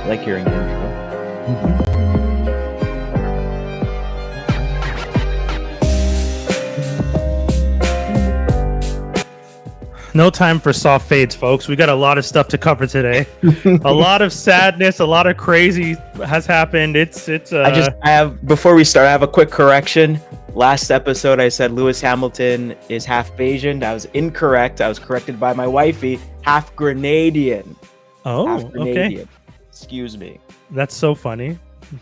like hearing the intro. No time for soft fades, folks. We got a lot of stuff to cover today. A lot of sadness, a lot of crazy has happened. I have before we start, I have a quick correction. Last episode, I said Lewis Hamilton is half Bayesian. That was incorrect. I was corrected by my wifey. Half Grenadian. Oh, half Grenadian. Okay. Excuse me. That's so funny.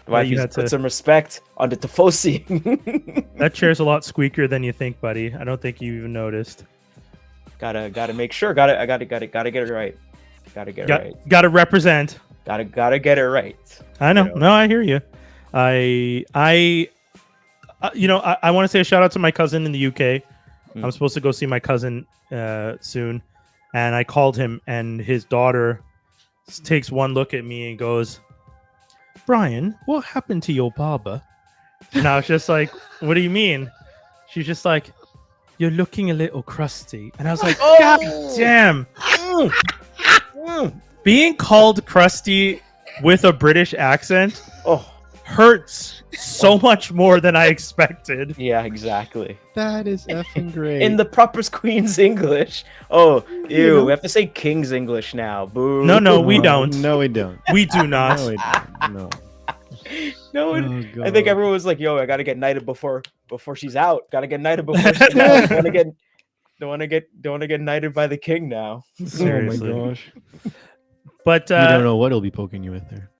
You had to put some respect on the Tifosi. That chair's a lot squeakier than you think, buddy. I don't think you even noticed. Gotta make sure. Gotta get it right. Gotta represent. Gotta get it right. I know. No, I hear you. I want to say a shout out to my cousin in the UK. I'm supposed to go see my cousin soon, and I called him, and his daughter takes one look at me and goes, "Brian, what happened to your barber?" And I was just like, "What do you mean?" She's just like, "You're looking a little crusty." And I was like, God damn. Being called crusty with a British accent hurts so much more than I expected. Yeah, exactly. That is effing great. In the proper Queen's English. Oh, ew. We have to say King's English now. Boo. No, we don't. No, we don't. We do not. No, we don't. No. No, I think everyone was like, "Yo, I gotta get knighted before she's out. Gotta get knighted before she's out. Don't wanna get knighted by the king now." Seriously. Oh my gosh. But you don't know what he'll be poking you with there.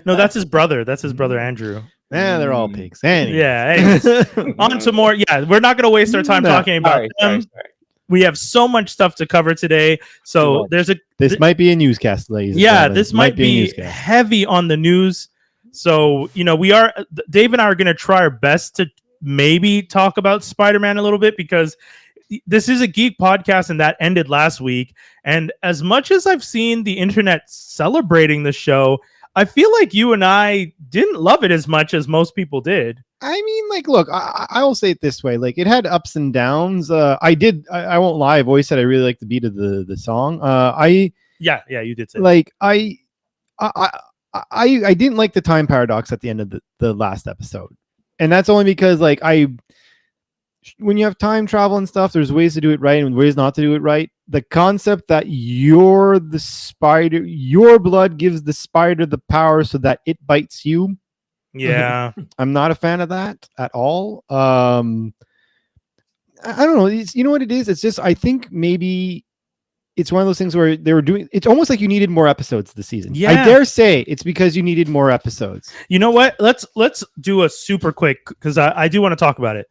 No, that's his brother. That's his brother Andrew. They're all pigs. Anyway. Yeah. Anyways, on to more. Yeah, we're not gonna waste our time talking about them. Sorry. We have so much stuff to cover today. So this might be a newscast, ladies. Yeah, this might be heavy on the news. So, Dave and I are going to try our best to maybe talk about Spider-Man a little bit, because this is a geek podcast and that ended last week. And as much as I've seen the internet celebrating the show, I feel like you and I didn't love it as much as most people did. I mean, like, look, I will say it this way. Like, it had ups and downs. I won't lie. I've always said I really like the beat of the song. Yeah, you did say like that. I didn't like the time paradox at the end of the last episode. And that's only because, like, when you have time travel and stuff, there's ways to do it right and ways not to do it right. The concept that you're the spider, your blood gives the spider the power so that it bites you. Yeah. I'm not a fan of that at all. I don't know. You know what it is? It's just, I think maybe it's one of those things where they were doing, it's almost like you needed more episodes this season. Yeah. I dare say it's because you needed more episodes. You know what? Let's do a super quick, because I do want to talk about it.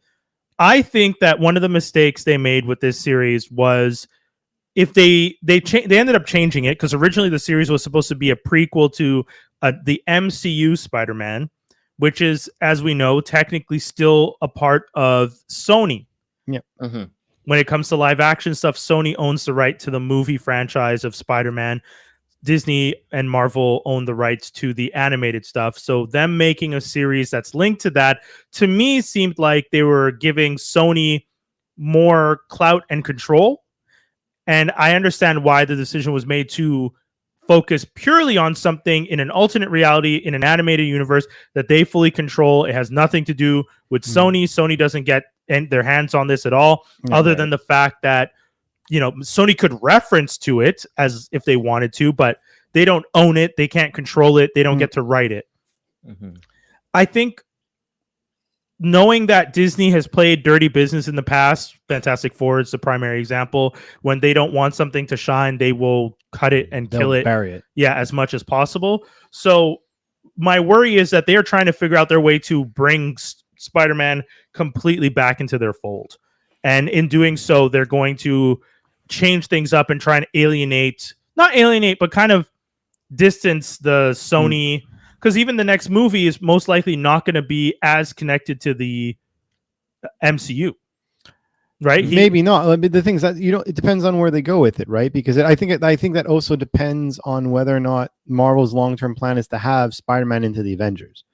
I think that one of the mistakes they made with this series was if they ended up changing it, because originally the series was supposed to be a prequel to the MCU Spider-Man, which is, as we know, technically still a part of Sony. Yeah. Mm-hmm. When it comes to live action stuff, Sony owns the right to the movie franchise of Spider-Man. Disney and Marvel own the rights to the animated stuff. So them making a series that's linked to that, to me, seemed like they were giving Sony more clout and control. And I understand why the decision was made to focus purely on something in an alternate reality, in an animated universe that they fully control. It has nothing to do with Sony. Sony doesn't get their hands on this at all, other than the fact that, Sony could reference to it as if they wanted to, but they don't own it. They can't control it. They don't get to write it. Mm-hmm. I think knowing that Disney has played dirty business in the past, Fantastic Four is the primary example. When they don't want something to shine, they will cut it and kill it. Bury it. Yeah, as much as possible. So my worry is that they are trying to figure out their way to bring Spider-Man completely back into their fold. And in doing so, they're going to change things up and try and not alienate, but kind of distance the Sony, because even the next movie is most likely not going to be as connected to the MCU, right? Maybe not. I mean, the thing is that it depends on where they go with it, right? Because I think that also depends on whether or not Marvel's long-term plan is to have Spider-Man into the Avengers.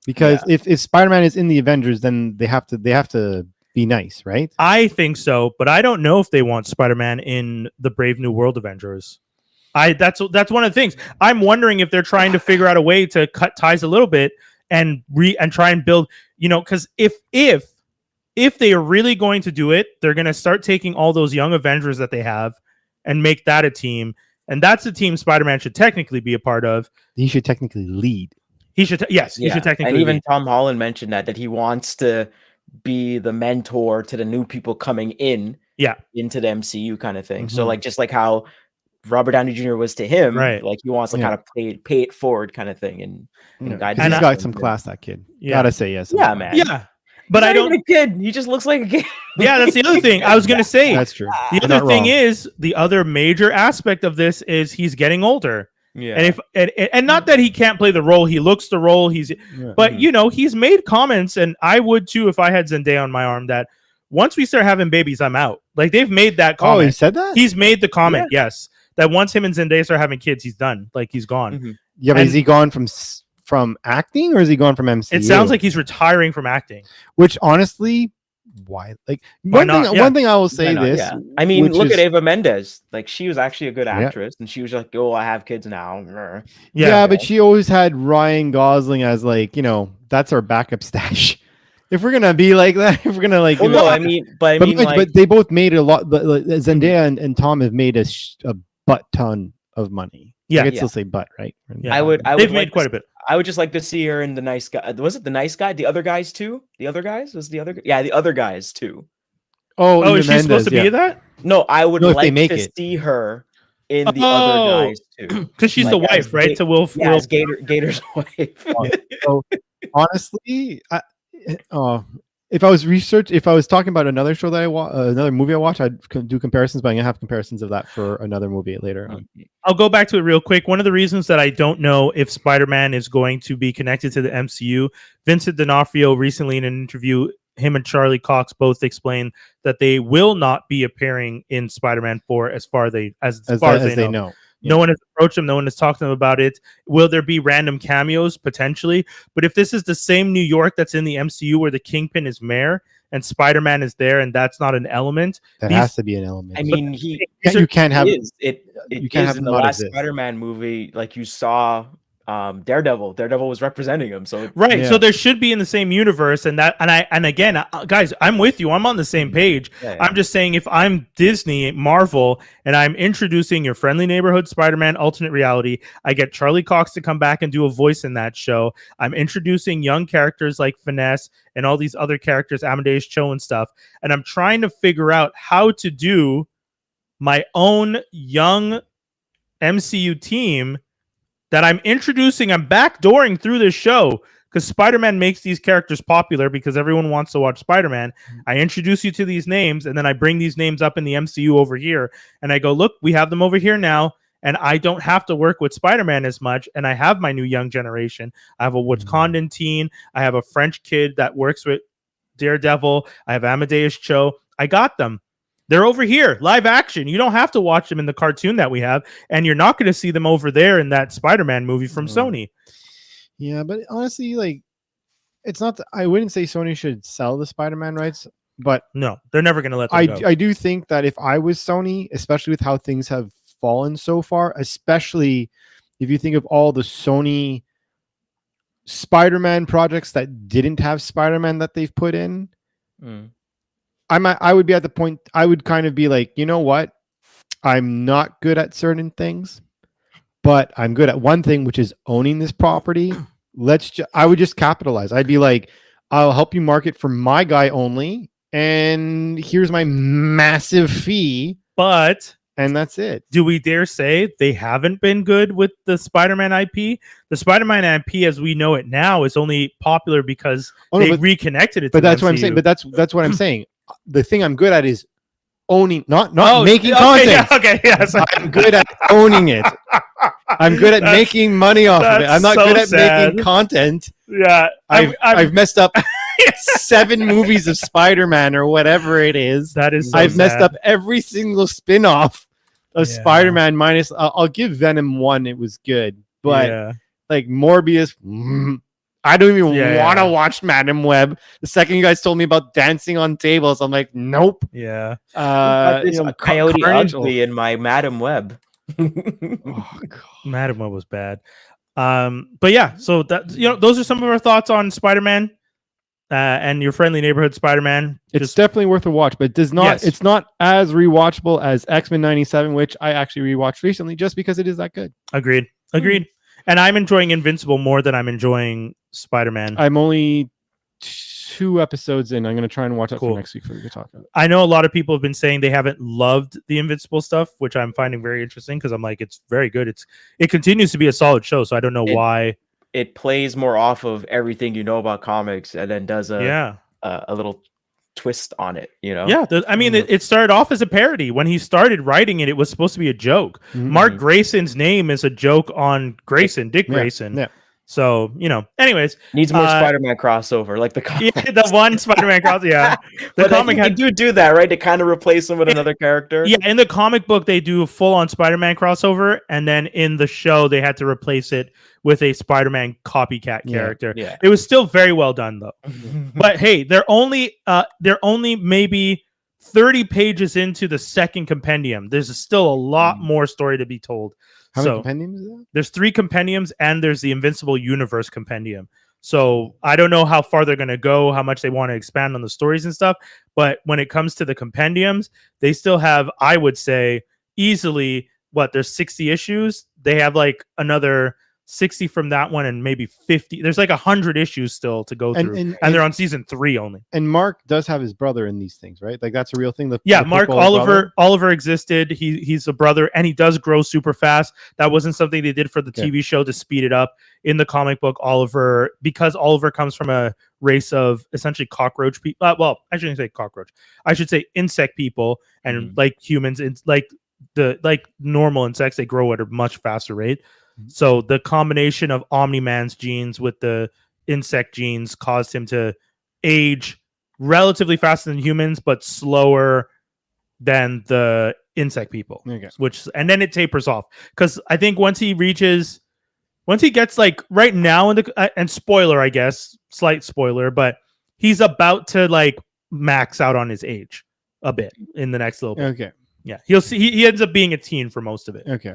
Because if Spider-Man is in the Avengers, then they have to be nice, right? I think so, but I don't know if they want Spider-Man in the Brave New World Avengers. That's one of the things. I'm wondering if they're trying to figure out a way to cut ties a little bit and try and build, because if they are really going to do it, they're going to start taking all those young Avengers that they have and make that a team. And that's the team Spider-Man should technically be a part of. He should technically lead. He should technically. And even lead. Tom Holland mentioned that he wants to be the mentor to the new people coming in. Yeah. Into the MCU kind of thing. So just like how Robert Downey Jr. was to him, right? Like he wants to kind of pay it forward kind of thing, and guide. He's got some class, that kid. Gotta say yes. Yeah, man. Yeah, but I don't. Even a kid. He just looks like a kid. Yeah, that's the other thing I was gonna say. That's true. The other thing is the other major aspect of this is he's getting older. Yeah, and not that he can't play the role. He looks the role. But he's made comments, and I would too if I had Zendaya on my arm that. Once we start having babies, I'm out. Like they've made that comment. Oh, he said that? He's made the comment, yes. That once him and Zendaya start having kids, he's done. Like he's gone. Mm-hmm. Yeah, but is he gone from acting or is he gone from MCU? It sounds like he's retiring from acting. Which honestly, why? Like why not? One thing I will say this. Yeah. I mean, look at Eva Mendes. Like she was actually a good actress, and she was like, "Oh, I have kids now." Yeah, but she always had Ryan Gosling as like that's our backup stash. If we're gonna be like that, if we're gonna like, but they both made a lot. Zendaya and Tom have made a butt ton of money. Yeah, I could still say butt, right? Yeah. I would. They've made quite a bit. I would just like to see her in The Nice Guy. Was it The Nice Guy? The other guys too? The other guys was the other. Yeah, the other guys too. Oh, is she supposed to be that? No, I would like to see her in the other guys too, because she's the wife, right? So Will Gator's wife. So honestly, if I was talking about another show that another movie I watch, I'd do comparisons, but I'm gonna have comparisons of that for another movie later on. I'll go back to it real quick. One of the reasons that I don't know if Spider-Man is going to be connected to the MCU, Vincent D'Onofrio recently in an interview, him and Charlie Cox both explained that they will not be appearing in Spider-Man 4 as far as they know. No one has approached them. No one has talked to them about it. Will there be random cameos? Potentially. But if this is the same New York that's in the MCU where the Kingpin is mayor and Spider-Man is there and that's not an element. That has to be an element. I mean, you can't have it. You can't have in the last Spider-Man movie, like you saw Daredevil was representing him, so so there should be in the same universe, and again, guys, I'm with you, I'm on the same page. I'm just saying, if I'm Disney, Marvel, and I'm introducing your friendly neighborhood Spider-Man alternate reality, I get Charlie Cox to come back and do a voice in that show. I'm introducing young characters like Finesse and all these other characters, Amadeus Cho and stuff, and I'm trying to figure out how to do my own young MCU team that I'm introducing, I'm backdooring through this show because Spider-Man makes these characters popular because everyone wants to watch Spider-Man. I introduce you to these names, and then I bring these names up in the MCU over here, and I go, look, we have them over here now, and I don't have to work with Spider-Man as much, and I have my new young generation. I have a Wakandan teen. I have a French kid that works with Daredevil. I have Amadeus Cho. I got them. They're over here, live action. You don't have to watch them in the cartoon that we have, and you're not going to see them over there in that Spider-Man movie from Sony. Yeah, but honestly, like, it's not. I wouldn't say Sony should sell the Spider-Man rights, but no, they're never going to let them go. I do think that if I was Sony, especially with how things have fallen so far, especially if you think of all the Sony Spider-Man projects that didn't have Spider-Man that they've put in. I would be at the point, I would kind of be like, you know what? I'm not good at certain things, but I'm good at one thing, which is owning this property. I would just capitalize. I'd be like, I'll help you market for my guy only. And here's my massive fee. And that's it. Do we dare say they haven't been good with the Spider-Man IP? The Spider-Man IP, as we know it now, is only popular because they reconnected it. But that's what I'm saying. But that's what I'm saying. The thing I'm good at is owning, not making content. I'm good at owning it. I'm good at making money off of it. I'm not good at making content. Yeah, I've messed up 7 movies of Spider-Man or whatever it is. That is. I've messed up every single spin-off of Spider-Man. Minus, I'll give Venom 1. It was good, but like Morbius. I don't even want to watch Madam Web. The second you guys told me about dancing on tables, I'm like, nope. Yeah. Coyote Ugly in my Madam Web. Oh, God. Madam Web was bad. But yeah, so that those are some of our thoughts on Spider-Man and your friendly neighborhood Spider-Man. It's definitely worth a watch, but it's not as rewatchable as X-Men 97, which I actually rewatched recently just because it is that good. Agreed. And I'm enjoying Invincible more than I'm enjoying Spider-Man. I'm only 2 episodes in. I'm going to try and watch that for next week for we can talk about it. I know a lot of people have been saying they haven't loved the Invincible stuff, which I'm finding very interesting because I'm like, it's very good. It continues to be a solid show, so I don't know why. It plays more off of everything you know about comics and then does a little twist on it, Yeah, I mean, it started off as a parody. When he started writing it, it was supposed to be a joke. Mm-hmm. Mark Grayson's name is a joke on Grayson, Dick Grayson. Yeah. So, anyways. Needs more Spider-Man crossover, like the comic. Yeah, the one Spider-Man crossover, yeah. The comic they do that, right? To kind of replace him with another character. Yeah, in the comic book, they do a full-on Spider-Man crossover, and then in the show, they had to replace it with a Spider-Man copycat character. Yeah. It was still very well done, though. But hey, they're only maybe 30 pages into the second compendium. There's still a lot more story to be told. How many compendiums is that? There's 3 compendiums, and there's the Invincible Universe compendium. So I don't know how far they're going to go, how much they want to expand on the stories and stuff. But when it comes to the compendiums, they still have, I would say, easily, there's 60 issues. They have like another 60 from that one and maybe 50. There's like 100 issues still to go through. And they're on season 3 only. And Mark does have his brother in these things, right? Like that's a real thing. Mark Oliver existed. He's a brother and he does grow super fast. That wasn't something they did for the TV show to speed it up. In the comic book, because Oliver comes from a race of essentially cockroach people. Well, I shouldn't say cockroach. I should say insect people, and like humans, it's like normal insects, they grow at a much faster rate. So the combination of Omni-Man's genes with the insect genes caused him to age relatively faster than humans, but slower than the insect people. Okay. And then it tapers off because I think once he gets like right now in the and spoiler, I guess, slight spoiler, but he's about to like max out on his age a bit in the next little bit. Okay. Yeah, he ends up being a teen for most of it. Okay.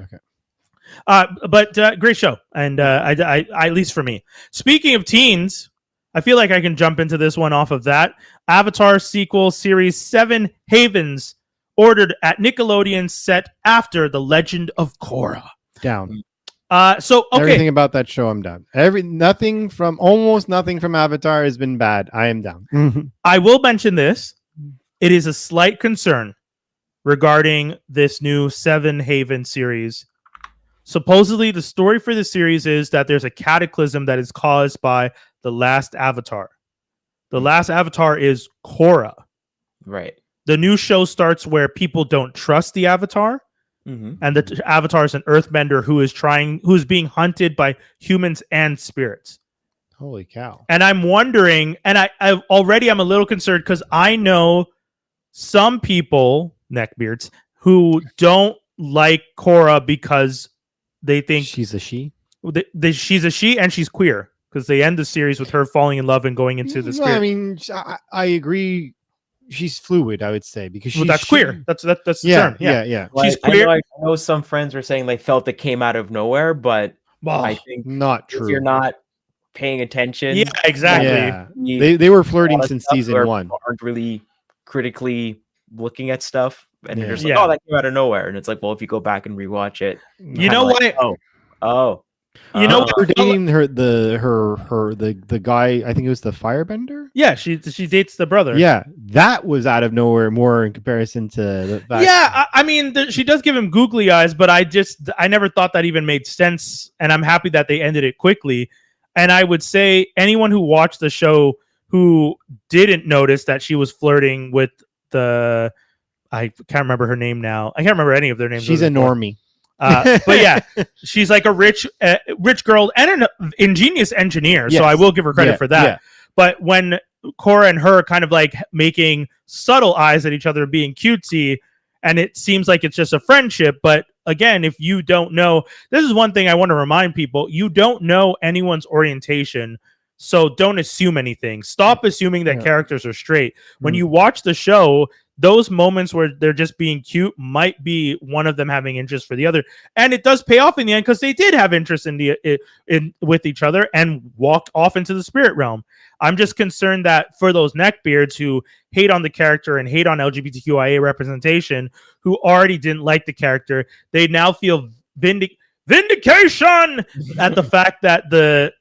But great show, and I at least for me. Speaking of teens, I feel like I can jump into this one off of that. Avatar sequel series 7 Havens ordered at Nickelodeon, set after The Legend of Korra. Down. So okay. Everything about that show, I'm down. Almost nothing from Avatar has been bad. I am down. I will mention this. It is a slight concern regarding this new 7 Haven series. Supposedly, the story for the series is that there's a cataclysm that is caused by the last Avatar. The last Avatar is Korra. Right. The new show starts where people don't trust the Avatar. And the Avatar is an earthbender who's being hunted by humans and spirits. Holy cow. And I'm wondering, and I'm a little concerned because I know some people, neckbeards, who don't like Korra because they think she's a she. She's a she and she's queer because they end the series with her falling in love and going into the spirit. I mean, I agree. She's fluid, I would say, because that's queer. That's the term. Yeah. Well, she's queer. I know some friends were saying they felt it came out of nowhere, but I think not true. If you're not paying attention, yeah, exactly. Yeah. They were flirting since season 1. Aren't really critically looking at stuff, and they're just like, Yeah. "Oh, that came out of nowhere." And it's like, well, if you go back and rewatch it, you know like, what? You know, we're dating the guy. I think it was the firebender. Yeah, she dates the brother. Yeah, that was out of nowhere. More in comparison to the fact. Yeah, I mean, she does give him googly eyes, but I never thought that even made sense, and I'm happy that they ended it quickly. And I would say anyone who watched the show who didn't notice that she was flirting with I can't remember her name now. I can't remember any of their names. She's a normie. But yeah, she's like a rich girl and an ingenious engineer. Yes. So I will give her credit for that. Yeah. But when Korra and her kind of like making subtle eyes at each other, being cutesy, and it seems like it's just a friendship. But again, if you don't know, this is one thing I want to remind people: you don't know anyone's orientation. So don't assume anything. Stop assuming that characters are straight. When you watch the show, those moments where they're just being cute might be one of them having interest for the other, and it does pay off in the end because they did have interest in with each other and walked off into the spirit realm. I'm just concerned that for those neckbeards who hate on the character and hate on LGBTQIA representation, who already didn't like the character, they now feel vindication at the fact that the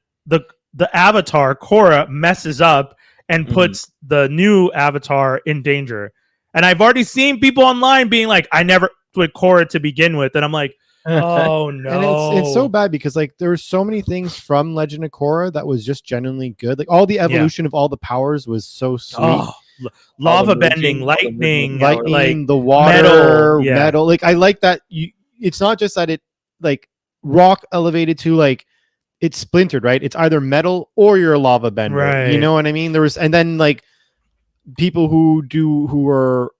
avatar Korra messes up and puts the new avatar in danger. And I've already seen people online being like, I never with Korra to begin with. And I'm like, oh no. And it's so bad because like there were so many things from Legend of Korra that was just genuinely good. Like all the evolution of all the powers was so sweet. Oh, lava bending, lightning, like the water, metal. Like I like that it's not just that it like rock elevated to like it's splintered, right? It's either metal or you're a lava bender. Right. You know what I mean? And then like people who are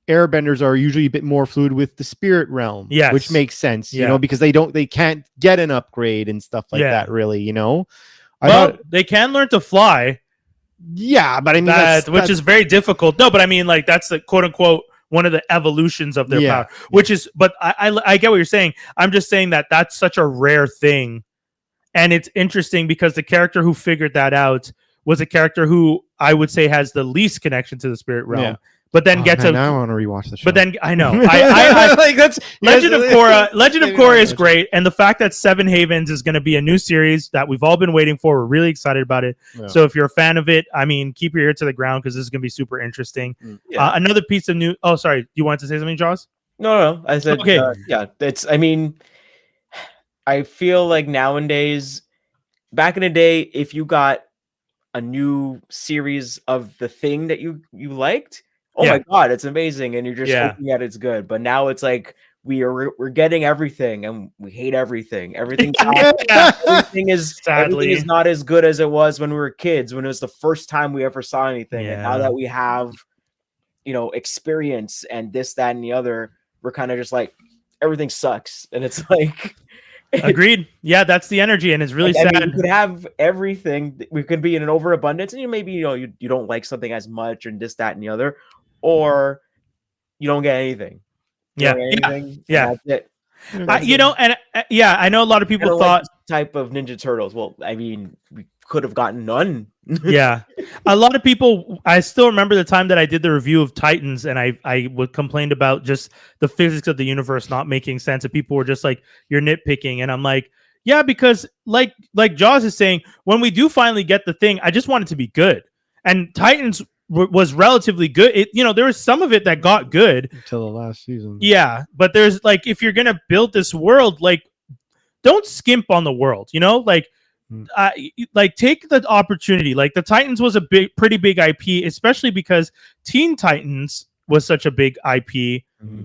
airbenders are usually a bit more fluid with the spirit realm, which makes sense, you know, because they can't get an upgrade and stuff like that, really, you know. They can learn to fly. Yeah, but I mean, which is very difficult. No, but I mean, like that's the quote unquote one of the evolutions of their power, which is. But I get what you're saying. I'm just saying that that's such a rare thing, and it's interesting because the character who figured that out was a character who I would say has the least connection to the spirit realm. Yeah. But then now I want to rewatch the show. But then I know I like that's Legend of Korra is great, and the fact that Seven Havens is going to be a new series that we've all been waiting for, we're really excited about it. Yeah. So if you're a fan of it, I mean, keep your ear to the ground because this is going to be super interesting. Yeah. Another piece of news. Oh, sorry, you wanted to say something, Jaws? No, I said okay. Yeah, it's. I mean, I feel like nowadays, back in the day, if you got a new series of the thing that you liked. Oh my God, it's amazing, and you're just hoping that it's good. But now it's like we're getting everything, and we hate everything. Everything is not as good as it was when we were kids, when it was the first time we ever saw anything. And now that we have, experience and this, that, and the other, we're kind of just like everything sucks, and it's like. Agreed. Yeah, that's the energy, and it's really sad. I mean, you could have everything. We could be in an overabundance, and maybe you don't like something as much, and this, that, and the other, or you don't get anything. Yeah. That's it. I know a lot of people thought like type of Ninja Turtles. Well, I mean, we could have gotten none. Yeah, a lot of people. I still remember the time that I did the review of Titans, and I would complain about just the physics of the universe not making sense, and people were just like, "You're nitpicking," and I'm like, "Yeah," because like Jaws is saying, when we do finally get the thing, I just want it to be good, and Titans was relatively good. There was some of it that got good until the last season. Yeah, but there's like, if you're gonna build this world, like, don't skimp on the world. Take the opportunity. Like the Titans was a pretty big IP, especially because Teen Titans was such a big IP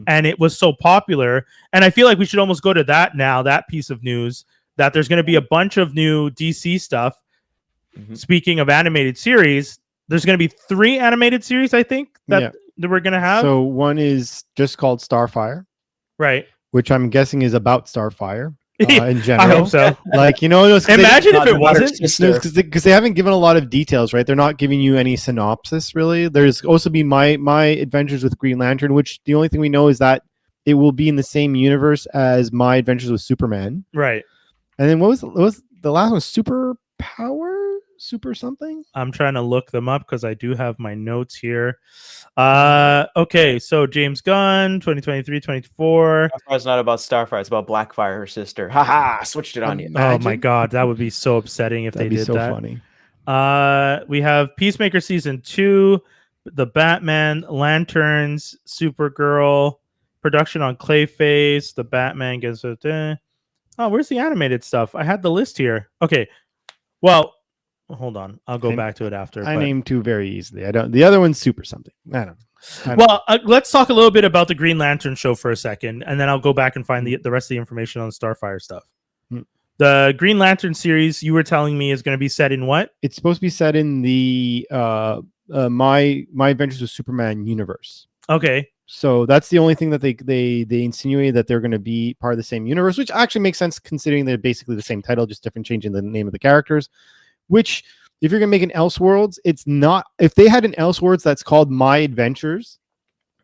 and it was so popular. And I feel like we should almost go to that now, that piece of news, that there's going to be a bunch of new DC stuff. Speaking of animated series, there's going to be 3 animated series, I think, that we're going to have. So one is just called Starfire. Right. Which I'm guessing is about Starfire. In general, I hope so. Imagine if it wasn't, because they haven't given a lot of details, right? They're not giving you any synopsis, really. There's also be my adventures with Green Lantern, which the only thing we know is that it will be in the same universe as My Adventures with Superman, right? And then what was the last one? Super something? I'm trying to look them up because I do have my notes here. Okay, so James Gunn, 2023-24. It's not about Starfire, it's about Blackfire, her sister. Haha, switched it on you. Oh my God, that would be so upsetting if That'd they be did so that. Funny. We have Peacemaker season 2, the Batman, Lanterns, Supergirl, production on Clayface, the Batman gets a. Oh, where's the animated stuff? I had the list here. Okay, well. Hold on, I'll go back to it after. I named 2 very easily. I don't. The other one's super something. I don't know. Well, let's talk a little bit about the Green Lantern show for a second, and then I'll go back and find the rest of the information on the Starfire stuff. The Green Lantern series you were telling me is going to be set in what? It's supposed to be set in the My Adventures with Superman universe. Okay. So that's the only thing that they insinuated, that they're going to be part of the same universe, which actually makes sense considering they're basically the same title, just different changing the name of the characters. Which, if you're gonna make an Elseworlds, it's not. If they had an Elseworlds that's called My Adventures,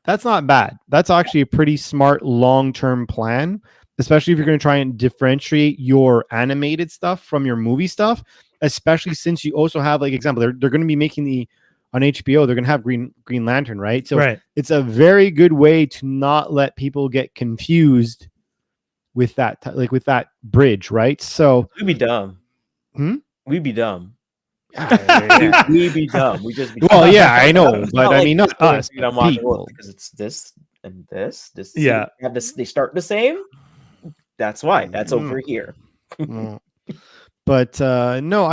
That's not bad. That's actually a pretty smart long-term plan, especially if you're going to try and differentiate your animated stuff from your movie stuff, especially since you also have, like, example, they're going to be making on HBO, they're going to have Green Lantern, right? So it's a very good way to not let people get confused with that, like with that bridge, right? So we'd be dumb. We'd be dumb. We'd be dumb. We just be well, dumb. yeah, I know, but I mean, not us, people. Because it's this and this. Yeah, have this. They start the same. That's why. That's over here. But no,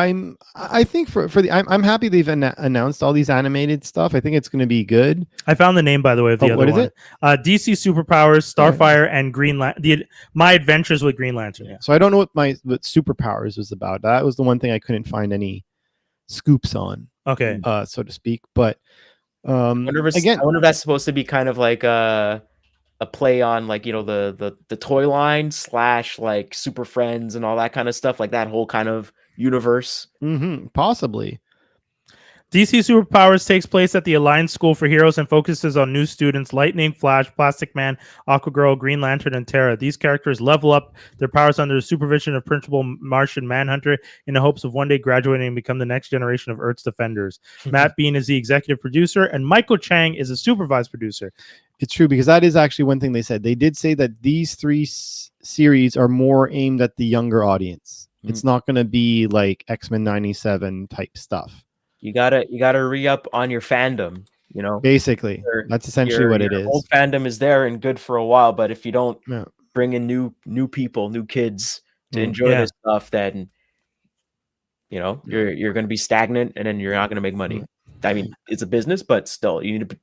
I think for the I'm happy they've announced all these animated stuff. I think it's going to be good. I found the name, by the way, of the other one. What is it? DC Superpowers, Starfire, and Green Lantern. My Adventures with Green Lantern. Yeah. So I don't know what Superpowers was about. That was the one thing I couldn't find any scoops on. Okay. So to speak. But I wonder if that's supposed to be kind of like a play on, like, you know, the toy line / like Super Friends and all that kind of stuff, like that whole kind of universe. Possibly. DC Superpowers takes place at the Alliance School for Heroes and focuses on new students Lightning, Flash, Plastic Man, Aquagirl, Green Lantern, and Terra. These characters level up their powers under the supervision of Principal Martian Manhunter in the hopes of one day graduating and become the next generation of Earth's defenders. Matt Bean is the executive producer, and Michael Chang is a supervised producer. It's true, because that is actually one thing they said. They did say that these three series are more aimed at the younger audience. It's not going to be like X-Men 97 type stuff. You gotta re-up on your fandom, you know. Basically, that's essentially what it is. Old fandom is there and good for a while, but if you don't bring in new people, new kids to enjoy this stuff, then you know you're going to be stagnant, and then you're not going to make money. I mean, it's a business, but still, you need to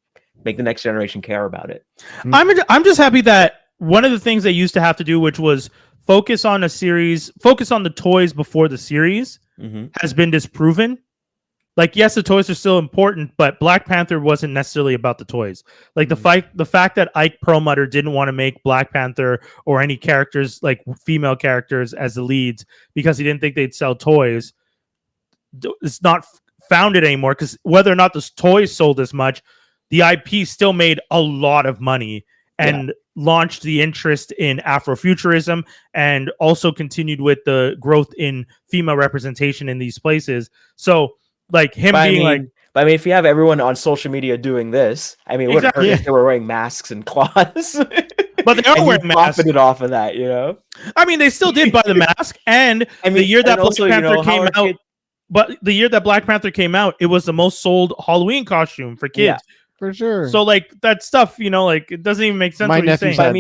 make the next generation care about it. I'm just happy that one of the things they used to have to do, which was focus on the toys before the series, has been disproven. Like, yes, the toys are still important, but Black Panther wasn't necessarily about the toys. Like the fact that Ike Perlmutter didn't want to make Black Panther or any characters, like female characters, as the leads because he didn't think they'd sell toys, it's not founded anymore, because whether or not the toys sold as much, the IP still made a lot of money and launched the interest in Afrofuturism, and also continued with the growth in female representation in these places. So, like him but I mean, if you have everyone on social media doing this, I mean, what if they were wearing masks and claws? But they are wearing masks. Profited off of that, you know. I mean, they still did buy the mask, and the year that Black Panther came out. But the year that Black Panther came out, it was the most sold Halloween costume for kids. Yeah, for sure. So, like, that stuff, you know, like, it doesn't even make sense. My nephew said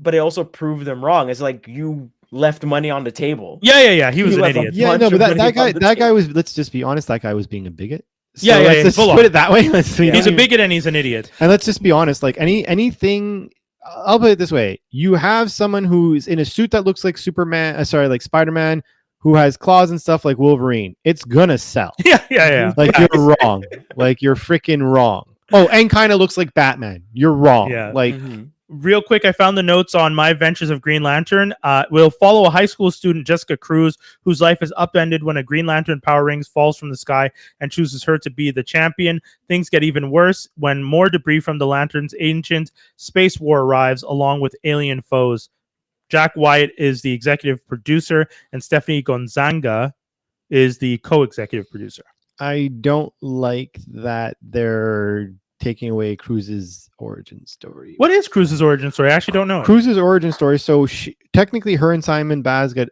but it also proved them wrong. It's like you left money on the table. Yeah. He was an idiot. Yeah, no, but that guy was. Let's just be honest. That guy was being a bigot. So let's put it that way. He's a bigot and he's an idiot. And let's just be honest. Like anything, I'll put it this way: you have someone who's in a suit that looks like Superman. Like Spider-Man, who has claws and stuff like Wolverine. It's gonna sell. Yeah. Like you're wrong. Like you're freaking wrong. Oh, and kind of looks like Batman. You're wrong. Yeah. Like. Real quick, I found the notes on My Adventures of Green Lantern. We'll follow a high school student, Jessica Cruz, whose life is upended when a Green Lantern power rings falls from the sky and chooses her to be the champion. Things get even worse when more debris from the Lantern's ancient space war arrives, along with alien foes. Jack Wyatt is the executive producer, and Stephanie Gonzaga is the co-executive producer. I don't like that they're taking away Cruz's origin story. What is Cruz's origin story? I actually don't know. Cruz's origin story. So technically, her and Simon Baz got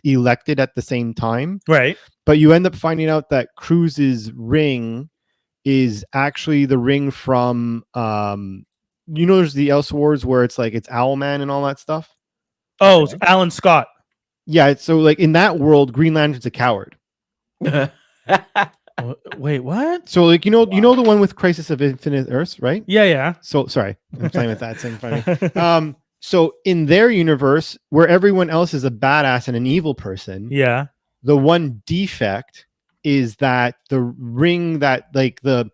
elected at the same time, right? But you end up finding out that Cruz's ring is actually the ring from there's the Elseworlds where it's like it's Owlman and all that stuff. Oh, okay. Alan Scott. Yeah, so like in that world, Green Lantern's a coward. Wait, what? So like you know the one with Crisis of Infinite Earths, right? Yeah. So sorry, I'm playing with that thing. Funny. So in their universe, where everyone else is a badass and an evil person, the one defect is that the ring the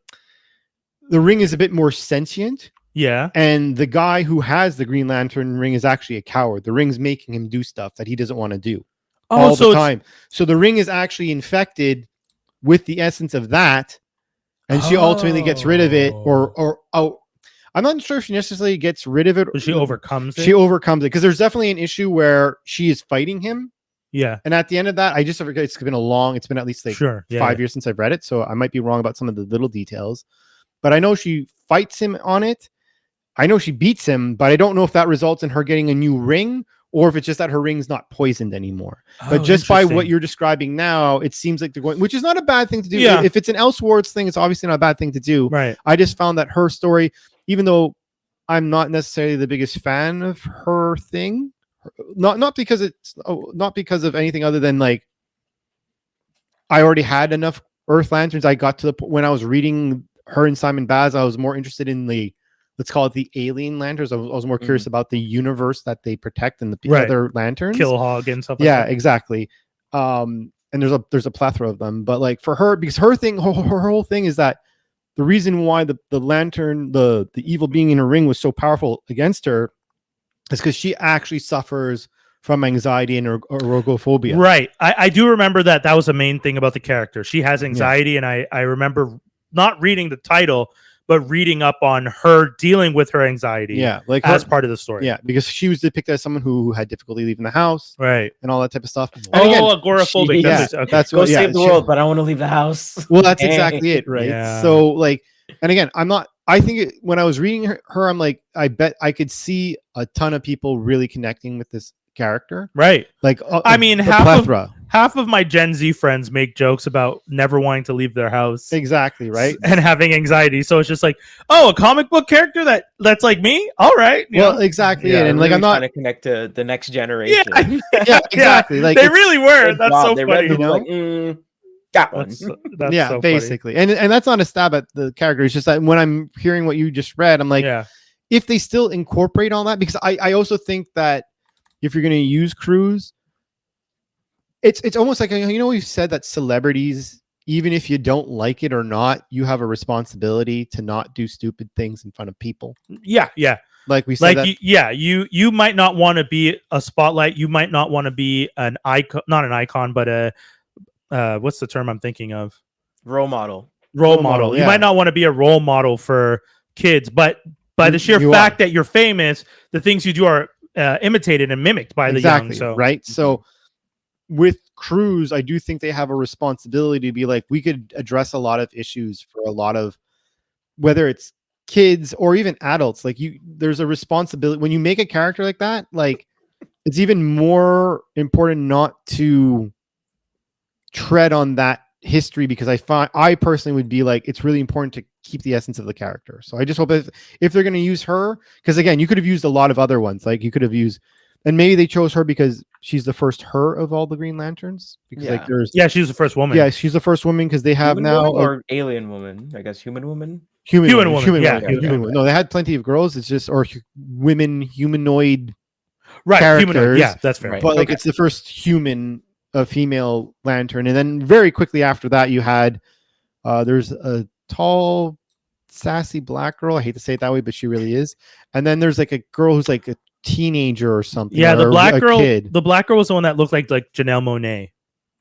ring is a bit more sentient. Yeah. And the guy who has the Green Lantern ring is actually a coward. The ring's making him do stuff that he doesn't want to do all the time. So the ring is actually infected with the essence of that, and she ultimately gets rid of it, or I'm not sure if she necessarily gets rid of it. But she overcomes it. She overcomes it because there's definitely an issue where she is fighting him. Yeah. And at the end of that, I just forget. It's been at least like 5 years since I've read it, so I might be wrong about some of the little details. But I know she fights him on it. I know she beats him, but I don't know if that results in her getting a new ring or if it's just that her ring's not poisoned anymore. But just by what you're describing now, it seems like they're going, which is not a bad thing to do. Yeah. If it's an Elseworlds thing, it's obviously not a bad thing to do. Right. I just found that her story, even though I'm not necessarily the biggest fan of her thing, not because of anything other than like I already had enough Earth Lanterns. I got to the point when I was reading her and Simon Baz, I was more interested in the, let's call it the alien lanterns. I was more curious about the universe that they protect and the other lanterns. Killhog and stuff like yeah, that. exactly. And there's a plethora of them. But like for her, because her thing, her whole thing is that the reason why the lantern, the evil being in her ring was so powerful against her is because she actually suffers from anxiety and agoraphobia. Right. I do remember that was a main thing about the character. She has anxiety, and I remember not reading the title, but reading up on her dealing with her anxiety. Yeah, like as part of the story. Yeah, because she was depicted as someone who had difficulty leaving the house, right, and all that type of stuff. And agoraphobic. That's go save the world, but I want to leave the house. Well, that's exactly it, right? Yeah. So, like, and again, I'm not. I think when I was reading her, I'm like, I bet I could see a ton of people really connecting with this character, right? Like, I mean, half of my Gen Z friends make jokes about never wanting to leave their house, exactly, right, and having anxiety. So it's just like, oh, a comic book character that's like me. All right, exactly, yeah, and really like I'm not trying to connect to the next generation. Yeah, exactly. Like they really were. That's so funny. You know? That one. That's yeah, so basically, funny. And that's not a stab at the character. It's just that when I'm hearing what you just read, I'm like, if they still incorporate all that, because I also think that if you're going to use crews, it's almost like, we've said that celebrities, even if you don't like it or not, you have a responsibility to not do stupid things in front of people. Yeah, yeah. Like we said, you might not want to be a spotlight. You might not want to be an icon, not an icon, but a what's the term I'm thinking of? Role model. Role model. You might not want to be a role model for kids, but by the sheer fact that you're famous, the things you do are imitated and mimicked by the young. So right. So with crews, I do think they have a responsibility to be like, we could address a lot of issues for a lot of, whether it's kids or even adults. Like there's a responsibility when you make a character like that. Like it's even more important not to tread on that history, because I personally would be like, it's really important to keep the essence of the character. So I just hope if they're going to use her, because again, you could have used a lot of other ones. Like you could have used, and maybe they chose her because she's the first her of all the Green Lanterns. Because she's the first woman. Yeah, she's the first woman because they have human now or alien woman. I guess human woman. Human woman. No, they had plenty of girls. It's just women humanoid. Right, characters. Humanoid. Yeah, that's fair. Right. But like it's the first a female lantern, and then very quickly after that you had there's a tall sassy black girl. I hate to say it that way, but she really is. And then there's like a girl who's like a teenager or something. Yeah, the black girl. Kid. The black girl was the one that looked like Janelle Monáe.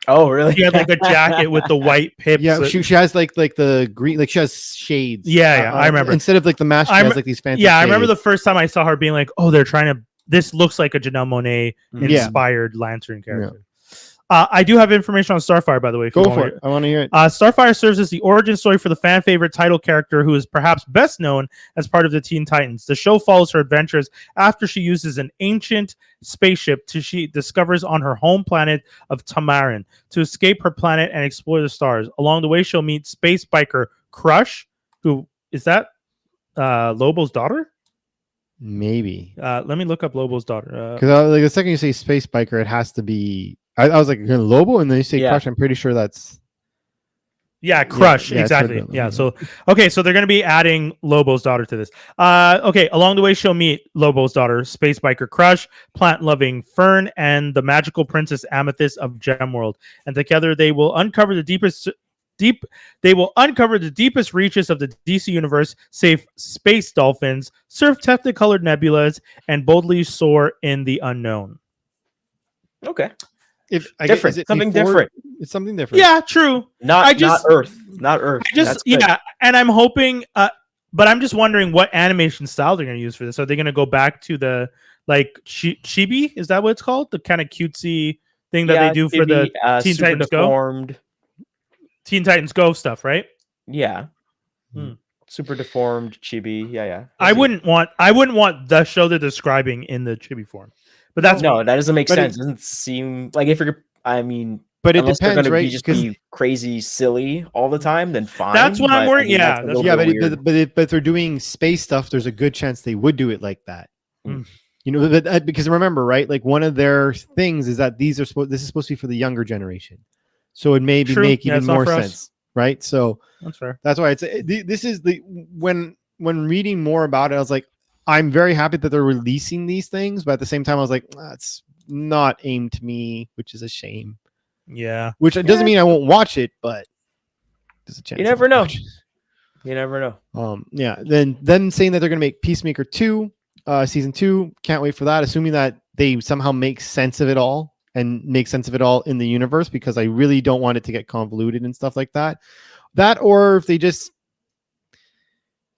Oh, really? She had like a jacket with the white pips. Yeah, she has like the green, like she has shades. Yeah, I remember. Instead of like the mask, she has like these fancy. Yeah, shades. I remember the first time I saw her being like, "Oh, they're trying to. This looks like a Janelle Monáe inspired lantern character." I do have information on Starfire, by the way. Go for it. I want to hear it. Starfire serves as the origin story for the fan favorite title character, who is perhaps best known as part of the Teen Titans. The show follows her adventures after she uses an ancient spaceship she discovers on her home planet of Tamarin to escape her planet and explore the stars. Along the way, she'll meet space biker Crush, who is that Lobo's daughter? Maybe. Let me look up Lobo's daughter. Because like the second you say space biker, it has to be. I was like Lobo, and then you say Crush. I'm pretty sure that's. Yeah, Crush, exactly. Yeah, so they're going to be adding Lobo's daughter to this. Along the way, she'll meet Lobo's daughter, space biker Crush, plant-loving Fern, and the magical princess Amethyst of Gemworld, and together they will uncover the deepest reaches of the DC universe, save space dolphins, surf Technicolored nebulas, and boldly soar in the unknown. Okay. Different, something different. It's something different. Yeah, true. Not Earth. And I'm hoping. But I'm just wondering what animation style they're going to use for this. Are they going to go back to the chibi? Is that what it's called? The kind of cutesy thing that they do for the Teen Titans Go. Teen Titans Go stuff, right? Yeah. Super deformed chibi. Yeah. I wouldn't want the show they're describing in the chibi form. But that's that doesn't make sense. It doesn't seem like if you're. I mean, but it depends, right? Be crazy, silly all the time, then fine. That's what I'm worried. Yeah, but if they're doing space stuff, there's a good chance they would do it like that. You know, because remember, right? Like one of their things is that this is supposed to be for the younger generation, so it may make even more sense, right? So that's fair. That's why this is when reading more about it, I was like, I'm very happy that they're releasing these things, but at the same time, I was like, it's not aimed to me, which is a shame. Yeah, which doesn't mean I won't watch it, but there's a chance. You never know. You never know. Yeah. Then them saying that they're going to make Peacemaker 2, season 2. Can't wait for that. Assuming that they somehow make sense of it all and make sense of it all in the universe, because I really don't want it to get convoluted and stuff like that. That, or if they just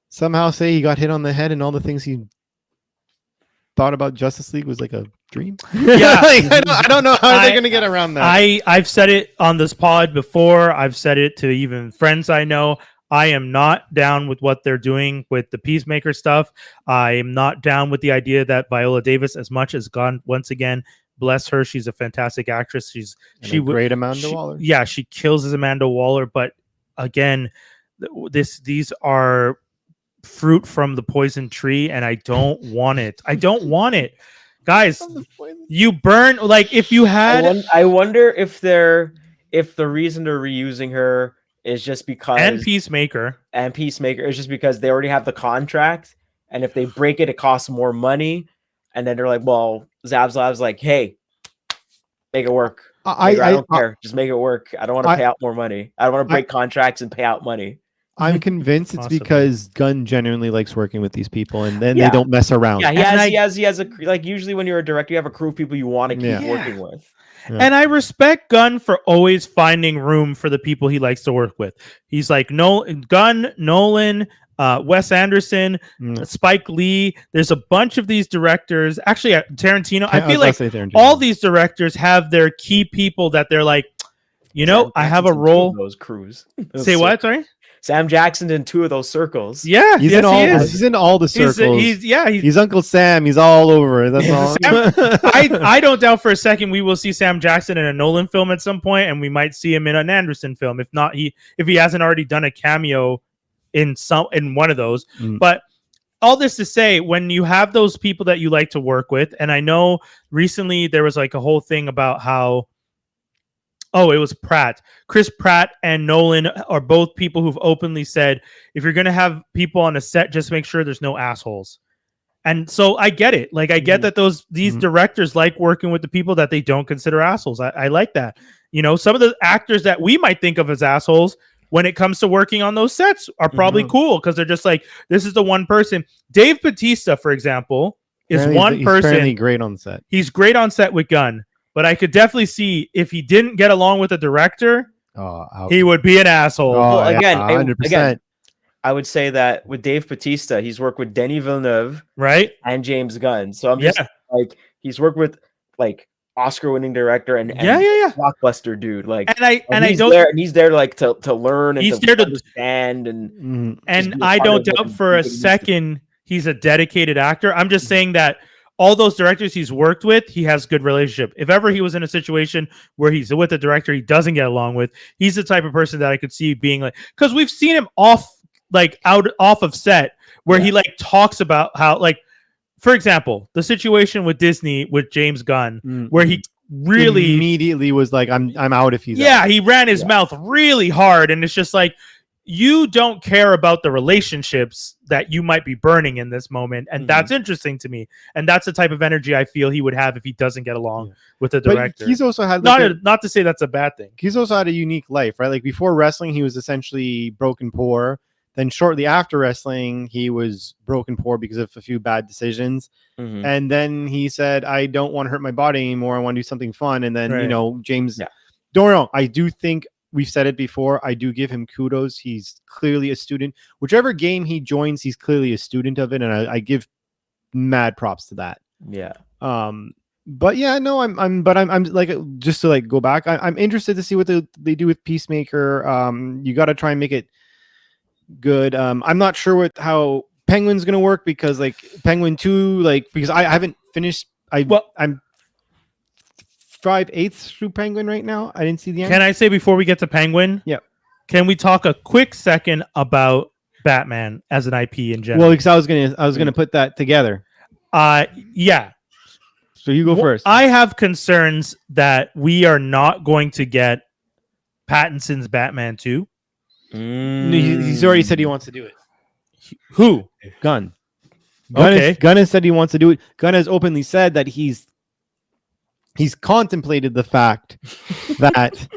somehow say he got hit on the head and all the things he thought about Justice League was like a dream. Yeah. I don't know how they're going to get around that. I've said it on this pod before. I've said it to even friends I know. I am not down with what they're doing with the Peacemaker stuff. I am not down with the idea that Viola Davis, as much as gone once again, bless her, she's a fantastic actress. She's great Amanda Waller. Yeah, she kills as Amanda Waller. But again, these are fruit from the poison tree, and I don't want it. I don't want it, guys. You burn, like, if you had. I wonder if the reason they're reusing her is just because and Peacemaker is just because they already have the contract, and if they break it, it costs more money, and then they're like, well, Zab's like, hey, make it work. I don't care, just make it work. I don't want to pay out more money. I don't want to break contracts and pay out money. I'm convinced it's because Gunn genuinely likes working with these people, and then they don't mess around. Yeah, he has a, like, usually when you're a director, you have a crew of people you want to keep working with. Yeah. And I respect Gunn for always finding room for the people he likes to work with. He's like Gunn, Nolan, Wes Anderson, Spike Lee. There's a bunch of these directors. Actually, Tarantino. I feel like all these directors have their key people that they're like, I have a role. Those crews. Say what? Sorry. Sam Jackson's in 2 of those circles. Yeah, he's in all the circles. He's Uncle Sam. He's all over. That's all. I don't doubt for a second we will see Sam Jackson in a Nolan film at some point, and we might see him in an Anderson film. If not, if he hasn't already done a cameo in one of those. But all this to say, when you have those people that you like to work with, and I know recently there was like a whole thing about how. Oh, it was Pratt. Chris Pratt and Nolan are both people who've openly said, if you're going to have people on a set, just make sure there's no assholes. And so I get it. Like, I get that these directors like working with the people that they don't consider assholes. I like that. Some of the actors that we might think of as assholes when it comes to working on those sets are probably cool because they're just like, this is the one person. Dave Bautista, for example, is one person. He's great on set. He's great on set with Gunn. But I could definitely see if he didn't get along with the director, he would be an asshole. Again, I would say that with Dave Bautista, he's worked with Denis Villeneuve, right, and James Gunn. So I'm just like, he's worked with like Oscar-winning director and blockbuster dude. Like, he's there like to learn and he's there to understand and I don't doubt for a second he's a dedicated actor. I'm just saying that. All those directors he's worked with, he has good relationship. If ever he was in a situation where he's with a director he doesn't get along with, he's the type of person that I could see being like, because we've seen him off of set where he like talks about how, like, for example, the situation with Disney with James Gunn, where he really immediately was like, I'm out if he's out. He ran his mouth really hard, and it's just like, you don't care about the relationships that you might be burning in this moment. And that's interesting to me. And that's the type of energy I feel he would have if he doesn't get along with the director. But he's also had not to say that's a bad thing. He's also had a unique life, right? Like before wrestling, he was essentially broken poor. Then shortly after wrestling, he was broken poor because of a few bad decisions. Mhm. And then he said, I don't want to hurt my body anymore. I want to do something fun. And then, Right. James, Yeah. don't know. I do think we've said it before. I do give him kudos. He's clearly a student. Whichever game he joins, he's clearly a student of it. And I give mad props to that. Yeah. But yeah, no, I'm like, just to like go back, I'm interested to see what they do with Peacemaker. You got to try and make it good. I'm not sure how Penguin's gonna work because like Penguin 2, like because I haven't finished. I'm 5/8 through Penguin right now. I didn't see the end. Can I say before we get to Penguin? Yeah. Can we talk a quick second about Batman as an IP in general? Well, because I was gonna put that together. Yeah. So you go first. I have concerns that we are not going to get Pattinson's Batman 2. He's already said he wants to do it. Who? Gunn. Okay. Gunn has said he wants to do it. Gunn has openly said that he's contemplated the fact that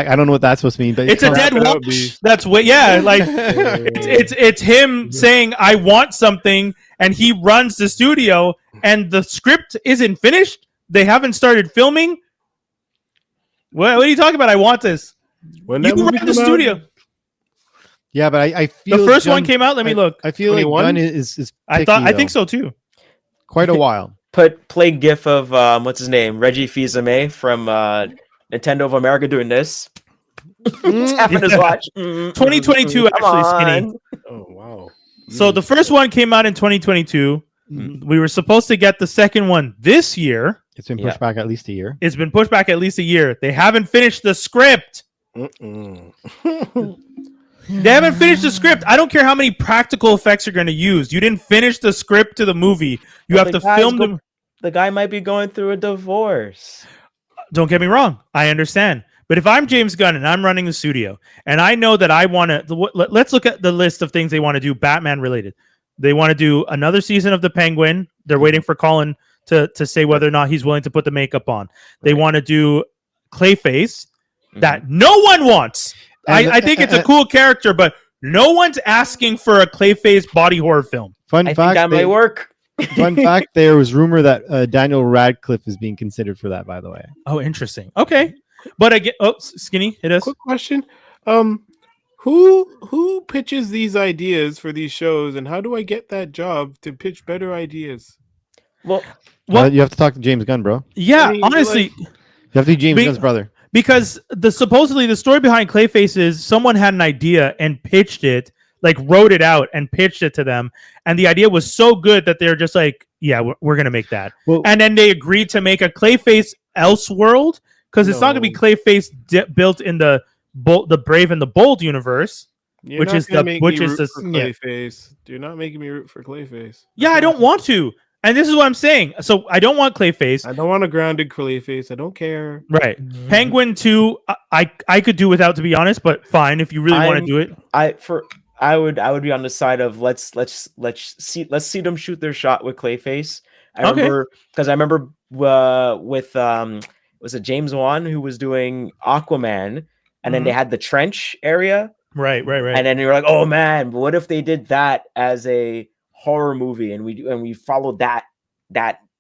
I don't know what that's supposed to mean, but It's a dead watch. That's what. Yeah, like it's him saying I want something, and he runs the studio, and the script isn't finished. They haven't started filming. What are you talking about? I want this. When You that movie run the come out? studio. Yeah, but I feel The first one Gunn- came out. Let me look. I feel 21? like Gunn is I think so too. quite a while. Play GIF of what's his name, Reggie Fils-Aimé from Nintendo of America doing this, tapping his watch. 2022 Come actually, Skinny. on. Oh wow! So the first one came out in 2022. We were supposed to get the second one this year. It's been pushed back at least a year. It's been pushed back at least a year. They haven't finished the script. They haven't finished the script. I don't care how many practical effects you're going to use. You didn't finish the script to the movie. You have to film the. The guy might be going through a divorce. Don't get me wrong. I understand. But if I'm James Gunn and I'm running the studio and I know that I want to, let's look at the list of things they want to do Batman related. They want to do another season of the Penguin. They're waiting for Colin to say whether or not he's willing to put the makeup on. They want to do Clayface that no one wants. I think it's a cool character, but no one's asking for a Clayface body horror film. I think that might work. Fun fact: there was rumor that Daniel Radcliffe is being considered for that. By the way. Oh, interesting. Okay, but again, Skinny, it is. Quick question: who pitches these ideas for these shows, and how do I get that job to pitch better ideas? Well, you have to talk to James Gunn, bro. Yeah, I mean, honestly, You have to be James Gunn's brother. because supposedly the story behind Clayface is someone had an idea and pitched it, like wrote it out and pitched it to them, and the idea was so good that they're just like, yeah, we're gonna make that. Well, And then they agreed to make a Clayface Elseworld because it's not gonna be Clayface built in the Brave and the Bold universe. You're Which not is gonna the- make which me is root the- for yeah. Clayface. You're not making me root for Clayface. Yeah, I don't want to, and this is what I'm saying. So I don't want Clayface. I don't want a grounded Clayface. I don't care. Right, Penguin 2, I could do without, to be honest, but fine if you really want to do it. I would be on the side of let's see them shoot their shot with Clayface. I remember with was it James Wan who was doing Aquaman, and then they had the trench area. Right. And then you're like, oh man, what if they did that as a horror movie and we followed that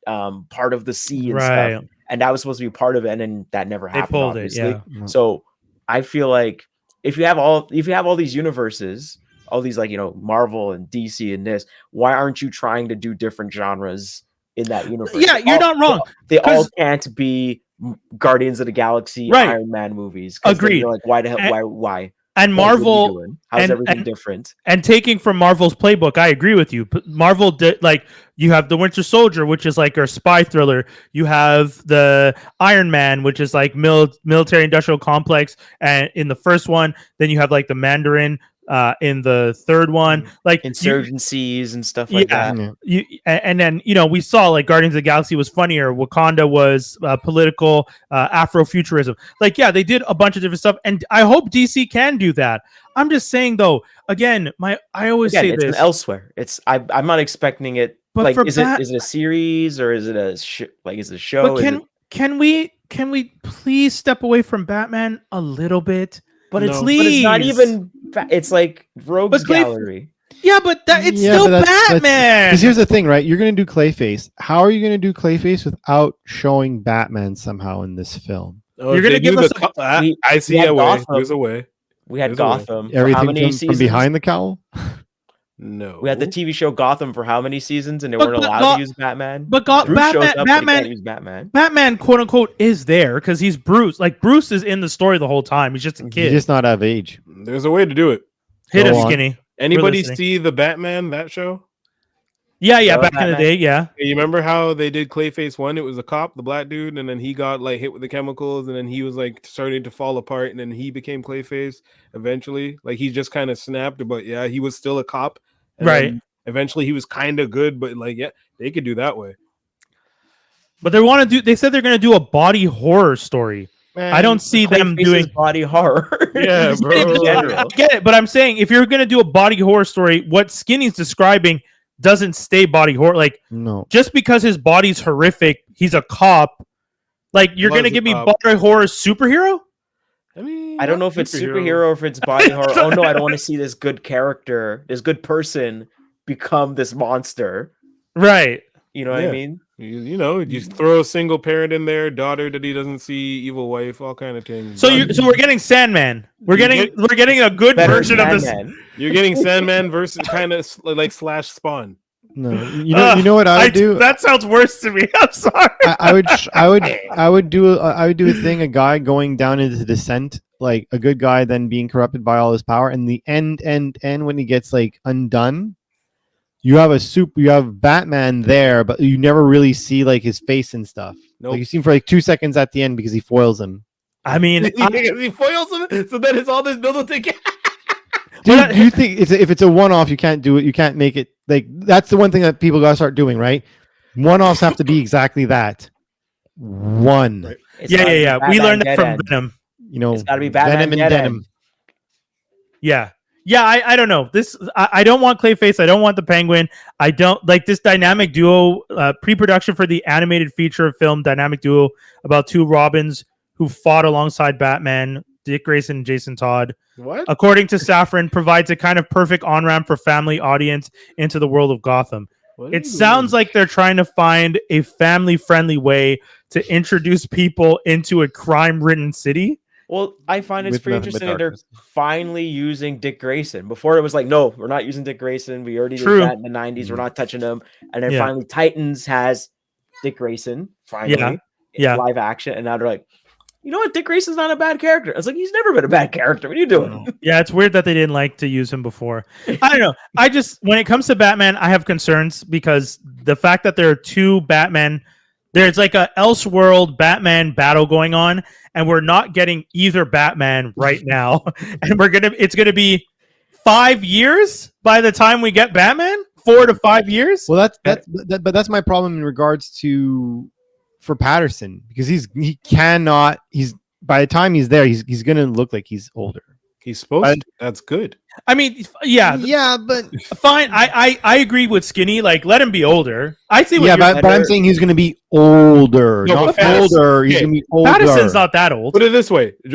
part of the sea and stuff, and that was supposed to be part of it, and then that never happened. They pulled obviously. it, yeah. So I feel like if you have all these universes, all these like Marvel and DC and this, why aren't you trying to do different genres in that universe? Yeah, you're not wrong. They all can't be Guardians of the Galaxy, Iron Man movies. Agreed. Like, why the hell? Why? And Marvel, how's everything different? And taking from Marvel's playbook, I agree with you. Marvel did, like, you have the Winter Soldier, which is like a spy thriller. You have the Iron Man, which is like military industrial complex, and in the first one, then you have like the Mandarin in the third one, like insurgencies and stuff like that. And then we saw like Guardians of the Galaxy was funnier. Wakanda was political, Afrofuturism. Like, yeah, they did a bunch of different stuff, and I hope DC can do that. I'm just saying though. Again, I always say it's this. Elsewhere. I'm not expecting it. But like, for is it a series or is it a is it a show? But can we please step away from Batman a little bit? But it's No. leaves. But it's not even. It's like Rogues But Gallery. Yeah, but it's Yeah, still but Batman. Because here's the thing, right? You're going to do Clayface. How are you going to do Clayface without showing Batman somehow in this film? Oh, You're if gonna they give do us I see had a way. Gotham. There's a way. We had There's a way. Gotham. For how Everything many from seasons? behind the cowl? No. We had the TV show Gotham for how many seasons, and they But weren't allowed to use Batman. But Bruce shows Batman, up, but he Batman, can't use Batman. Batman, quote unquote, is there because he's Bruce. Like Bruce is in the story the whole time. He's just a He's kid. just not of age. There's a way to do it. Hit Go us, on. Skinny. Anybody listening. see the Batman, that show? Yeah, Yo, back in the Batman. day, yeah. You remember how they did Clayface 1? It was a cop, the black dude, and then he got like hit with the chemicals, and then he was like starting to fall apart, and then he became Clayface eventually. Like he just kind of snapped, but yeah, he was still a cop. And Right. then eventually he was kind of good, but like yeah, they could do that way. But they said they're gonna do a body horror story. I don't see them Clayface's doing body horror. Yeah, bro. In general. I get it, but I'm saying if you're gonna do a body horror story, what Skinny's describing doesn't stay body horror. Like No. just because his body's horrific, he's a cop. Like you're Was gonna a give me cop. body horror superhero? I mean, I don't know if it's superhero or if it's body horror. Oh no, I don't want to see this good character, this good person become this monster. Right. You know what I Yeah. mean? You know, you throw a single parent in there, daughter that he doesn't see, evil wife, all kind of things. So we're getting Sandman. We're getting a good Better version of this. Sandman. You're getting Sandman versus kind of like slash Spawn. No. You know what I would do? That sounds worse to me. I'm sorry. I would do a thing, a guy going down into descent, like a good guy then being corrupted by all his power, and the end when he gets like undone, you have Batman there, but you never really see like his face and stuff. Nope. Like you see him for like 2 seconds at the end because he foils him. I mean, He foils him, so then it's all this build thing. Dude, do you think if it's a one-off, you can't do it? You can't make it like that's the one thing that people gotta start doing, right? One-offs have to be exactly that. One. Right. It's yeah. gotta be We Batman learned that Dead from End. Venom. You know, It's gotta be Batman Venom and Dead Denim. End. Yeah. I don't know. I don't want Clayface. I don't want the Penguin. I don't like this dynamic duo. Pre-production for the animated feature film dynamic duo about two Robins who fought alongside Batman, Dick Grayson and Jason Todd. What? According to Safran, provides a kind of perfect on-ramp for family audience into the world of Gotham. It sounds like they're trying to find a family-friendly way to introduce people into a crime-ridden city. Well, I find it's With pretty nothing but interesting that they're darkness. finally using Dick Grayson. Before it was like, no, we're not using Dick Grayson. We already True. did that in the 90s. We're not touching him. And then Yeah. finally Titans has Dick Grayson, finally. Yeah. Live action. And now they're like, you know what? Dick Grayson's not a bad character. I was like, he's never been a bad character. What are you doing? Yeah, it's weird that they didn't like to use him before. I don't know. When it comes to Batman, I have concerns because the fact that there are two Batman, there's like a Elseworld Batman battle going on, and we're not getting either Batman right now. And it's gonna be 5 years by the time we get Batman. 4 to 5 years. Well, that's my problem in regards to for Patterson because by the time he's there, he's gonna look like he's older. He's supposed to. That's good. I mean, yeah, but fine. I agree with Skinny. Like, let him be older. I see. What but I'm saying he's gonna be older, No, not but Patterson- older. He's okay. gonna be older. Patterson's not that old. Put it this way. If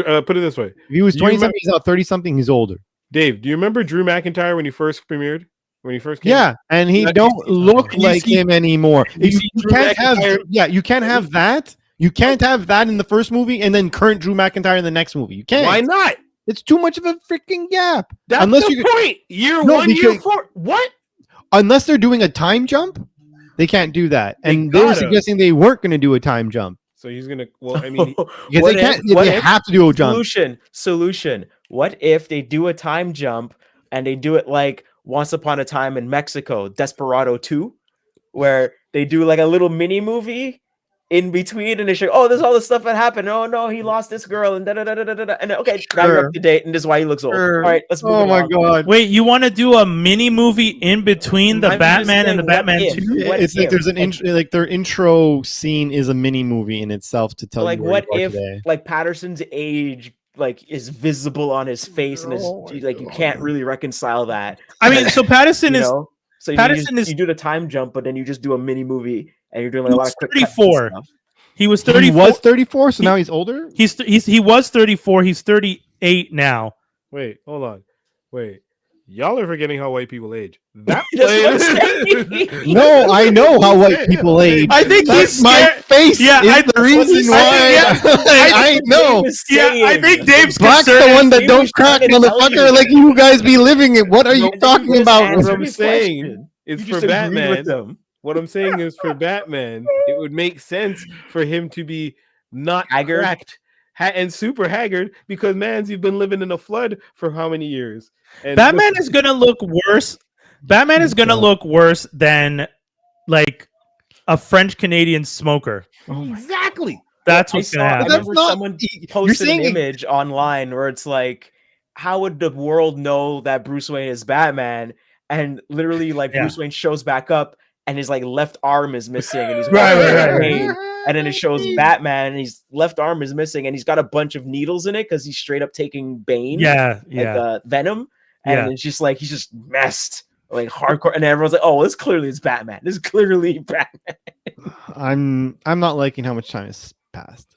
he was You 20 remember- something, he's now 30 something. He's older. Dave, do you remember Drew McIntyre when he first premiered? When he first came? Yeah, and he Now, don't look you like see- him anymore. you see You Drew can't have McIntyre- you can't have that. You can't have that in the first movie and then current Drew McIntyre in the next movie. You can't. Why not? It's too much of a freaking gap. That's Unless the you- point. Year No, one, year because- four. What? Unless they're doing a time jump, they can't do that. And they were gotta. suggesting they weren't going to do a time jump So he's gonna. Well, I mean, because What they can't. if- what They if- have to do a jump. Solution. What if they do a time jump and they do it like Once Upon a Time in Mexico, Desperado 2, where they do like a little mini movie in between and they show, oh, there's all this stuff that happened. Oh no, he lost this girl and da da da da da da. And okay, now you're Sure. up to date and this is why he looks old. Sure. All right, let's move Oh my along. god! Wait, you want to do a mini movie in between the I'm just Batman saying, and the what Batman if? 2? What It's like if? there's an like their intro scene is a mini movie in itself to tell Like you where what you are if today. like Patterson's age like is visible on his face and Oh my is like you can't really reconcile that. I mean, so Patterson You is know? So Patterson is- you do the time jump, but then you just do a mini movie and you're doing like a lot of quick cuts and 34. stuff. he was He 34. was 34, so now he's older. He was 34. He's 30. 8 now. Wait, hold on. Wait. Y'all are forgetting how white people age. That That's what I'm saying. No, I know how white people age. I think That's he's my scared. face. Yeah, is the reason why. I know. Yeah, I think Dave's Black's the concerned. one that He don't was crack, trying to tell motherfucker. you. Like you guys be living it. What are you No, talking you just about? answered What I'm his saying question. is You for just agree with Batman. them. What I'm saying is for Batman, it would make sense for him to be not Haggard? cracked and super haggard because you've been living in a flood for how many years? And Batman is gonna look worse. Batman is gonna look worse than like a French Canadian smoker. exactly. That's I what's saw. gonna I happen. That's remember not- someone you're posted an saying- image online where it's like, how would the world know that Bruce Wayne is Batman? And literally, like Bruce Wayne shows back up, and his like left arm is missing, and he's Right. pain. And then it shows Batman, and his left arm is missing, and he's got a bunch of needles in it because he's straight up taking Bane, like venom, and it's just like he's just messed, like hardcore. And everyone's like, "Oh, it's Batman. This is clearly Batman." I'm not liking how much time has passed.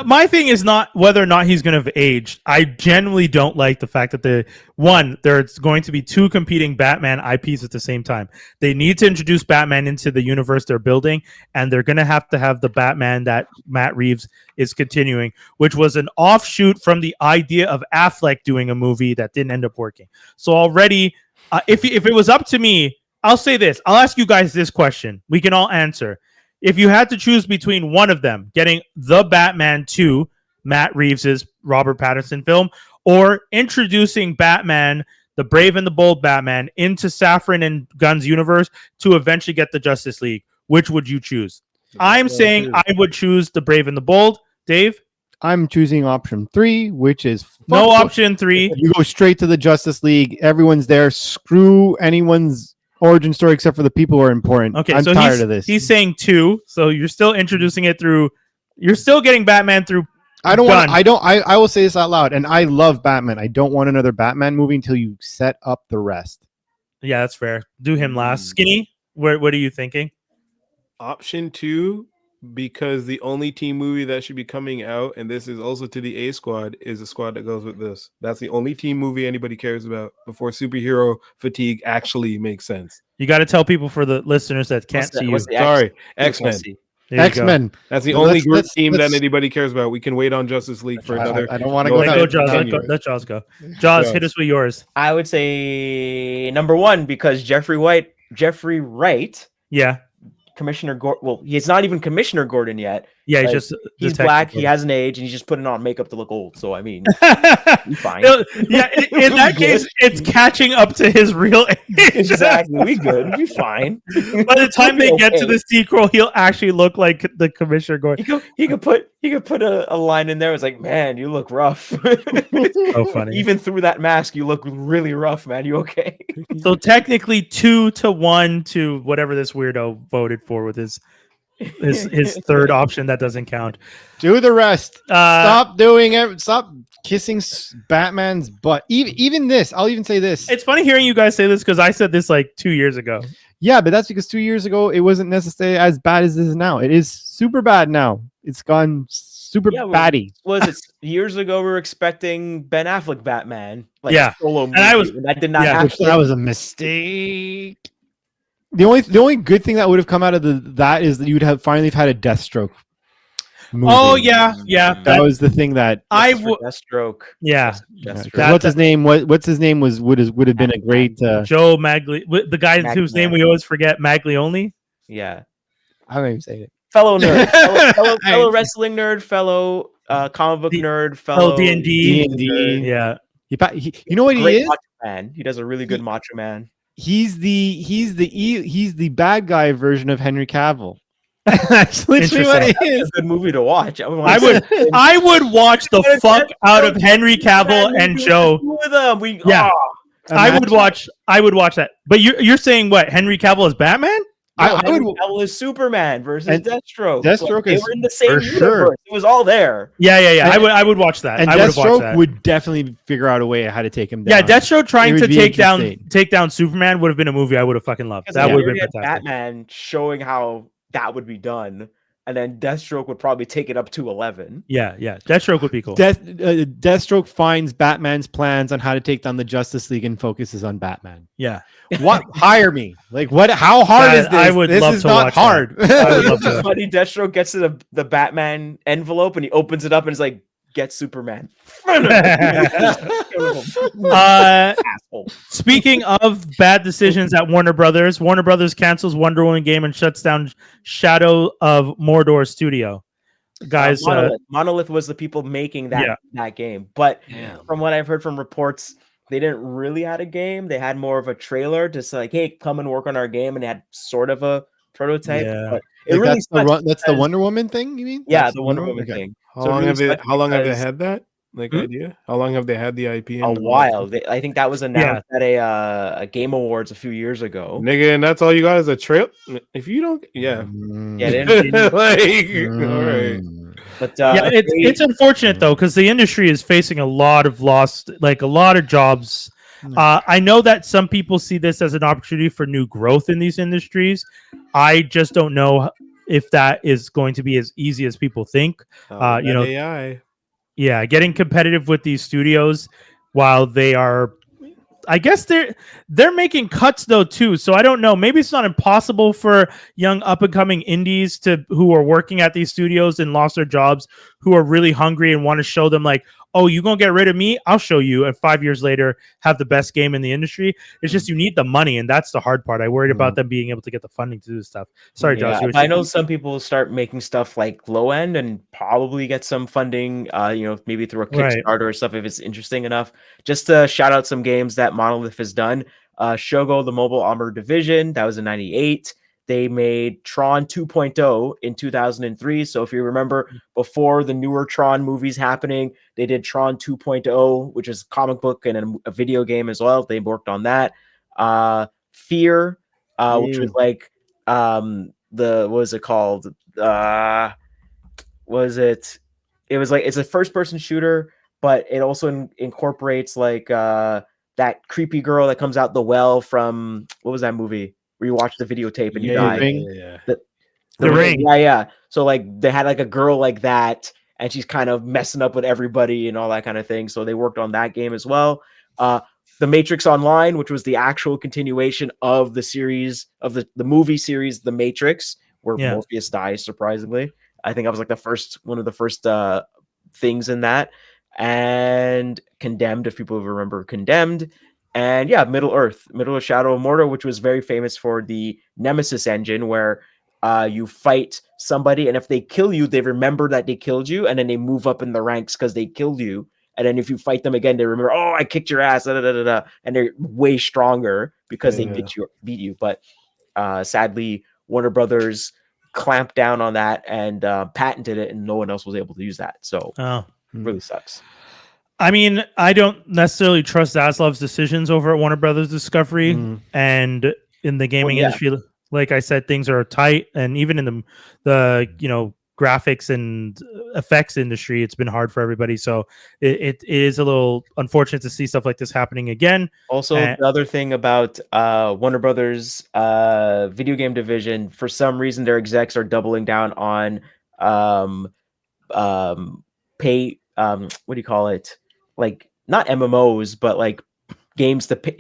My thing is not whether or not he's going to have aged. I genuinely don't like the fact that there's going to be 2 competing Batman IPs at the same time. They need to introduce Batman into the universe they're building, and they're going to have the Batman that Matt Reeves is continuing, which was an offshoot from the idea of Affleck doing a movie that didn't end up working. So already, if it was up to me, I'll say this. I'll ask you guys this question. We can all answer. If you had to choose between one of them, getting the Batman 2, Matt Reeves's Robert Pattinson film, or introducing Batman, the Brave and the Bold Batman, into Safran and Gunn's universe to eventually get the Justice League, which would you choose? I'm saying I would choose the Brave and the Bold. Dave? I'm choosing option 3, which is No option 3. You go straight to the Justice League. Everyone's there. Screw anyone's origin story except for the people who are important. Okay, I'm so tired of this. He's saying 2, so you're still introducing it through. You're still getting Batman through. I will say this out loud, and I love Batman. I don't want another Batman movie until you set up the rest. Yeah, that's fair. Do him last. Skinny, what are you thinking? Option 2, because the only team movie that should be coming out, and this is also to the A Squad, is a squad that goes with this. That's the only team movie anybody cares about before superhero fatigue actually makes sense. You got to tell people, for the listeners that can't see you. Sorry, X-Men. X-Men. That's the only group team that anybody cares about. We can wait on Justice League for another. I don't want to go. Let Jaws go. Jaws, hit us with yours. I would say number 1 because Jeffrey Wright. Yeah. Commissioner Gordon. Well, he's not even Commissioner Gordon yet. Yeah, like, he's black. He has an age, and he's just putting on makeup to look old. So I mean, he's fine. Yeah, in that case, it's catching up to his real age. Exactly, we good. We fine. By the time they get to the sequel, he'll actually look like the Commissioner Gordon. He could put a line in there. It's like, man, you look rough. So funny. Even through that mask, you look really rough, man. You okay? So technically 2-1 to whatever this weirdo voted for with his third option that doesn't count. Do the rest. Stop doing it. Stop kissing Batman's butt. Even this. I'll even say this. It's funny hearing you guys say this because I said this like 2 years ago. Yeah, but that's because 2 years ago it wasn't necessarily as bad as it is now. It is super bad now. It's gone super batty. Was it years ago we were expecting Ben Affleck Batman? Like solo movie, and that did not happen. That was a mistake. The only good thing that would have come out of that is that you would have finally had a Deathstroke movie. Oh yeah. That was the thing that Deathstroke. Yeah. What's his name? What's his name would have been a great Joe Magli, the guy whose name we always forget, Maglione. Yeah. I don't even say it. Fellow nerd, fellow wrestling nerd, fellow comic book nerd, fellow D&D. Yeah. You know what he is? Macho man. He does a really good Macho Man. He's the bad guy version of Henry Cavill. That's literally what it is. That's a good movie to watch. I would watch the fuck out of Henry Cavill and Joe. I would watch that. But you're saying what? Henry Cavill is Batman? Henry Cavill is Superman versus Deathstroke. Deathstroke they were in the same universe. It was all there. Yeah. I would watch that. And Deathstroke would definitely figure out a way how to take him down. Yeah, Deathstroke trying to take down Superman would have been a movie I would have fucking loved. That would have been fantastic. Batman showing how that would be done. and then Deathstroke would probably take it up to 11. Yeah. Deathstroke would be cool. Deathstroke finds Batman's plans on how to take down the Justice League and focuses on Batman. Yeah. What? Hire me. Like what? How hard is this? I would this love is to not watch hard. I would love to. Funny, Deathstroke gets to the Batman envelope and he opens it up and is like, "Get Superman." Asshole. Speaking of bad decisions at Warner Brothers cancels Wonder Woman game and shuts down Shadow of Mordor studio. Guys, Monolith was the people making that game, but from what I've heard from reports, they didn't really had a game. They had more of a trailer to say like, "Hey, come and work on our game," and they had sort of a prototype. Yeah. But it really that's the Wonder Woman thing, you mean? Yeah, That's the Wonder Woman thing. How long have they had that? Like idea? How long have they had the IP? A while. I think that was announced at a Game Awards a few years ago. Nigga, and that's all you got is a trail. If you don't, all right. But it's unfortunate though, because the industry is facing a lot of a lot of jobs. I know that some people see this as an opportunity for new growth in these industries. I just don't know if that is going to be as easy as people think. AI. Yeah, getting competitive with these studios while they are, I guess they're making cuts though too. So I don't know. Maybe it's not impossible for young up and coming indies who are working at these studios and lost their jobs, who are really hungry and want to show them like, "Oh, you gonna get rid of me? I'll show you." And 5 years later, have the best game in the industry. It's just you need the money, and that's the hard part. I worried about them being able to get the funding to do this stuff. Sorry, Josh. I know some people will start making stuff like low end and probably get some funding. Maybe through a Kickstarter or stuff if it's interesting enough. Just to shout out some games that Monolith has done. Shogo, the Mobile Armored Division, that was in '98. They made Tron 2.0 in 2003. So if you remember, before the newer Tron movies happening, they did Tron 2.0, which is a comic book and a video game as well. They worked on that. Fear, which was like what was it called? It was like it's a first-person shooter, but it also incorporates like that creepy girl that comes out the well from what was that movie? Where you watch the videotape and you die. The Ring. Yeah. So like they had like a girl like that, and she's kind of messing up with everybody and all that kind of thing. So they worked on that game as well. The Matrix Online, which was the actual continuation of the series of the movie series, The Matrix, where Morpheus dies. Surprisingly, I think I was like one of the first things in that. And Condemned, if people remember Condemned. And Middle Earth Shadow of Mordor, which was very famous for the Nemesis engine, where you fight somebody, and if they kill you, they remember that they killed you, and then they move up in the ranks because they killed you. And then if you fight them again, they remember, "Oh, I kicked your ass," and they're way stronger because they beat you. But sadly, Warner Brothers clamped down on that and patented it, and no one else was able to use that. So it really sucks. I mean, I don't necessarily trust Zaslav's decisions over at Warner Brothers Discovery, and in the gaming industry, like I said, things are tight, and even in the graphics and effects industry, it's been hard for everybody. So it is a little unfortunate to see stuff like this happening again. Also, the other thing about Warner Brothers video game division, for some reason, their execs are doubling down on pay. What do you call it? Like not MMOs, but like games to pay,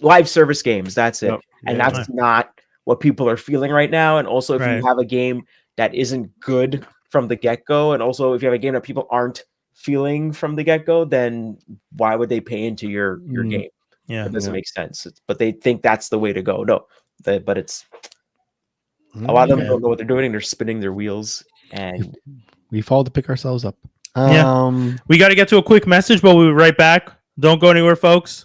live service games. That's it. And that's not what people are feeling right now. And also, if you have a game that isn't good from the get-go, and also if you have a game that people aren't feeling from the get-go, then why would they pay into your game? Yeah, it doesn't make sense. But they think that's the way to go. No, but it's a lot of them don't know what they're doing. They're spinning their wheels, and we fall to pick ourselves up. We got to get to a quick message, but we'll be right back. Don't go anywhere, folks.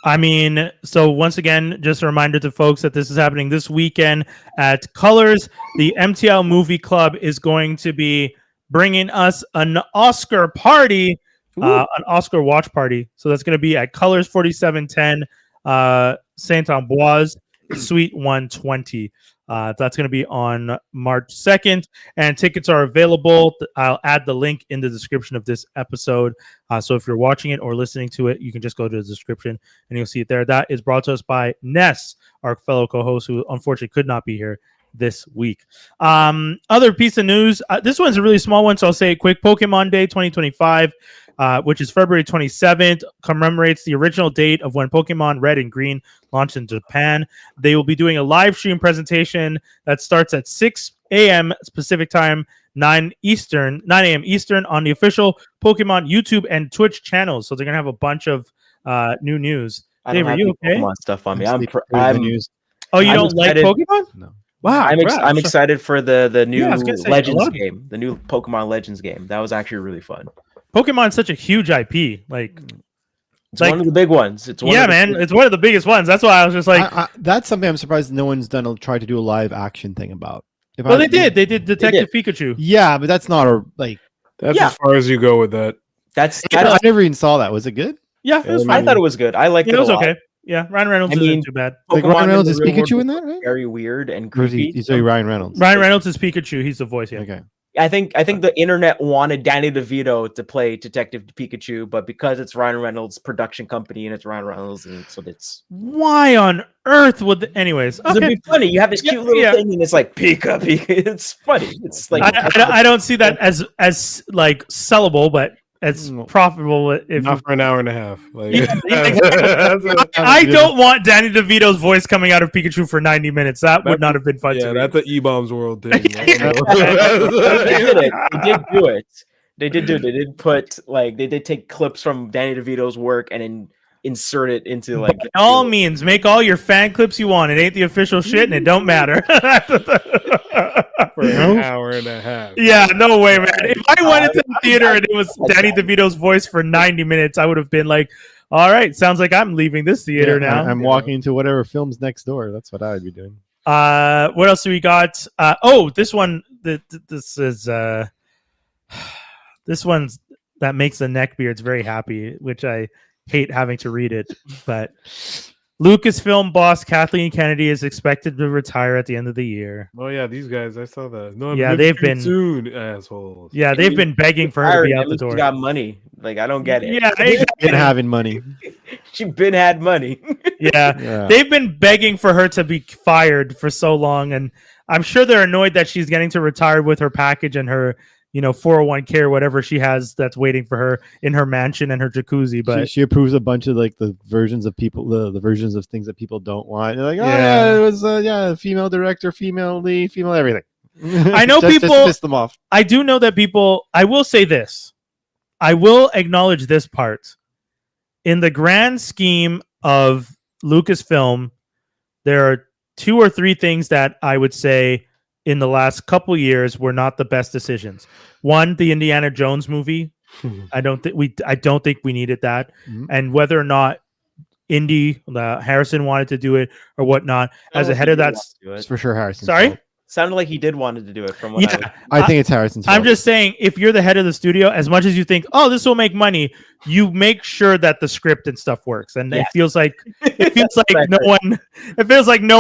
I mean, so once again, just a reminder to folks that this is happening this weekend at Colors. The MTL Movie Club is going to be bringing us an Oscar party, an Oscar watch party. So that's going to be at Colors 4710 Saint Amboise Suite 120. That's going to be on March 2nd, and tickets are available. I'll add the link in the description of this episode. So if you're watching it or listening to it, you can just go to the description and you'll see it there. That is brought to us by Ness, our fellow co-host, who unfortunately could not be here this week. Other piece of news. This one's a really small one, so I'll say it quick. Pokemon Day 2025. Which is February 27th, commemorates the original date of when Pokemon Red and Green launched in Japan. They will be doing a live stream presentation that starts at 6 a.m. Pacific time, 9 a.m. Eastern on the official Pokemon YouTube and Twitch channels. So they're going to have a bunch of new news. Dave, are you okay? Pokemon stuff on me. I'm news. Oh, you I'm don't like excited. Pokemon? No. Wow. I'm excited for the new I was gonna say, Legends game, the new Pokemon Legends game. That was actually really fun. Pokemon's such a huge IP. Like, It's one of the big ones. It's one it's one of the biggest ones. That's why I was just like, that's something I'm surprised no one's tried to do a live action thing about. They did Detective Pikachu. Yeah, but that's not That's as far as you go with that. I never even saw that. Was it good? Yeah, it was I thought it was good. I liked it. It was a lot. okay. Yeah, Ryan Reynolds isn't too bad. Like Pokemon Ryan Reynolds in is the real Pikachu world in that, right? Very weird and Or is creepy. he's Ryan Reynolds. Ryan Reynolds is Pikachu. He's the voice. Yeah. Okay. I think the internet wanted Danny DeVito to play Detective Pikachu, but because it's Ryan Reynolds' production company and it's Ryan Reynolds, and so it's why on earth would anyways? Okay. It'd be funny. You have this cute little thing, and it's like Pika. It's funny. It's like I don't see that as like sellable, but it's profitable. If Not for an hour and a half. Like, I don't want Danny DeVito's voice coming out of Pikachu for 90 minutes. That would not have been fun. Yeah, to me. that's an E-Bombs world thing. They did it. They did do it. They did do it. They did put they did take clips from Danny DeVito's work and then insert it into By all means, make all your fan clips you want. It ain't the official shit, and it don't matter. For an hour and a half. Yeah, no way, man. If I went into the theater and it was Danny DeVito's voice for 90 minutes, I would have been like, all right, sounds like I'm leaving this theater now. I'm walking into whatever film's next door. That's what I would be doing. What else do we got? This one. This is this one's that makes the Neckbeards very happy, which I hate having to read it, but Lucasfilm boss Kathleen Kennedy is expected to retire at the end of the year. Oh yeah, these guys, I saw that. No, yeah, they've been soon, assholes. Yeah, they've been begging for her to be out the door. She got money. Like I don't get it. Yeah, she's been having money. She been had money. Yeah, they've been begging for her to be fired for so long, and I'm sure they're annoyed that she's getting to retire with her package and her 401k or whatever she has that's waiting for her in her mansion and her jacuzzi. But she approves a bunch of like the versions of people, the versions of things that people don't want. They're like, it was female director, female lead, female everything. I know people just piss them off. I do know that people. I will say this. I will acknowledge this part. In the grand scheme of Lucasfilm, there are 2 or 3 things that I would say in the last couple years were not the best decisions. One, the Indiana Jones movie. I don't think we needed that. Mm-hmm. And whether or not Harrison wanted to do it or whatnot, as a head of that, it's for sure Harrison. Sorry. Sounded like he did wanted to do it from what I think it's Harrison's fault. I'm just saying, if you're the head of the studio, as much as you think, oh, this will make money, you make sure that the script and stuff works. And it feels like no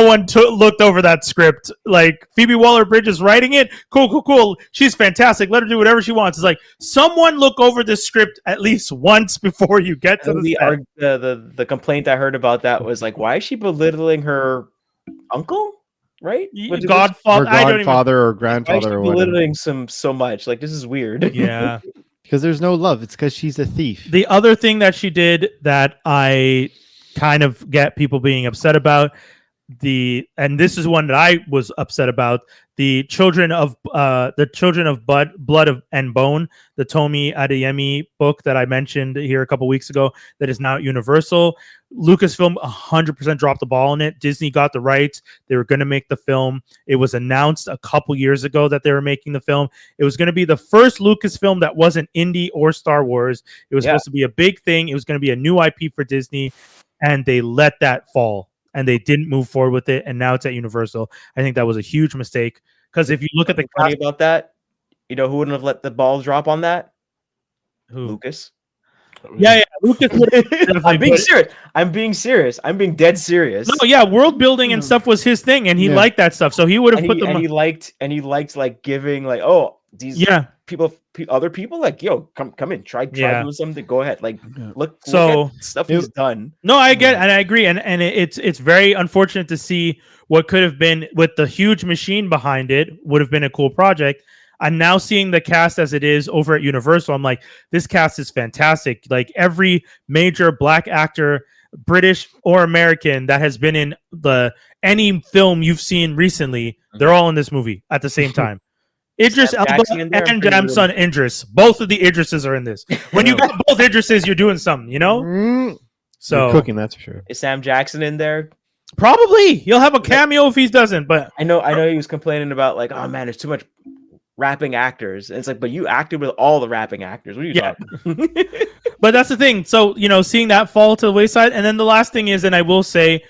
one looked over that script. Like Phoebe Waller-Bridge is writing it. Cool. She's fantastic. Let her do whatever she wants. It's like someone look over this script at least once before you get to the complaint I heard about that was like, why is she belittling her uncle? Right? Godfather or grandfather or whatever. Belittling so much. Like, this is weird. Yeah. Because there's no love. It's because she's a thief. The other thing that she did that I kind of get people being upset about, and this is one that I was upset about, the Children of Blood and Bone, the Tomi Adeyemi book that I mentioned here a couple weeks ago that is now at Universal. Lucasfilm 100% dropped the ball on it. Disney got the rights. They were going to make the film. It was announced a couple years ago that they were making the film. It was going to be the first Lucasfilm that wasn't indie or Star Wars. It was supposed to be a big thing. It was going to be a new IP for Disney, and they let that fall. And they didn't move forward with it, and now it's at Universal. I think that was a huge mistake, because if you look at the funny about that, who wouldn't have let the ball drop on that? Who? Lucas. Yeah, Lucas I'm being serious. I'm being serious. I'm being dead serious. No, yeah, world building and stuff was his thing, and he liked that stuff. So he would have put them. And he liked like giving like these other people like come in, try doing something. Go ahead, like look at stuff he's done. No, I get and I agree, and it's very unfortunate to see what could have been with the huge machine behind it would have been a cool project. I'm now seeing the cast as it is over at Universal. I'm like, this cast is fantastic. Like every major black actor, British or American, that has been in any film you've seen recently, they're all in this movie at the same time. Idris Elba and Damson Idris. Both of the Idrises are in this. When you got both Idrises, you're doing something, you know? So you're cooking, that's for sure. Is Sam Jackson in there? Probably. He'll have a cameo if he doesn't, but I know he was complaining about like, oh man, there's too much rapping actors. And it's like, but you acted with all the rapping actors. What are you talking? But that's the thing. So, seeing that fall to the wayside. And then the last thing is, and I will say,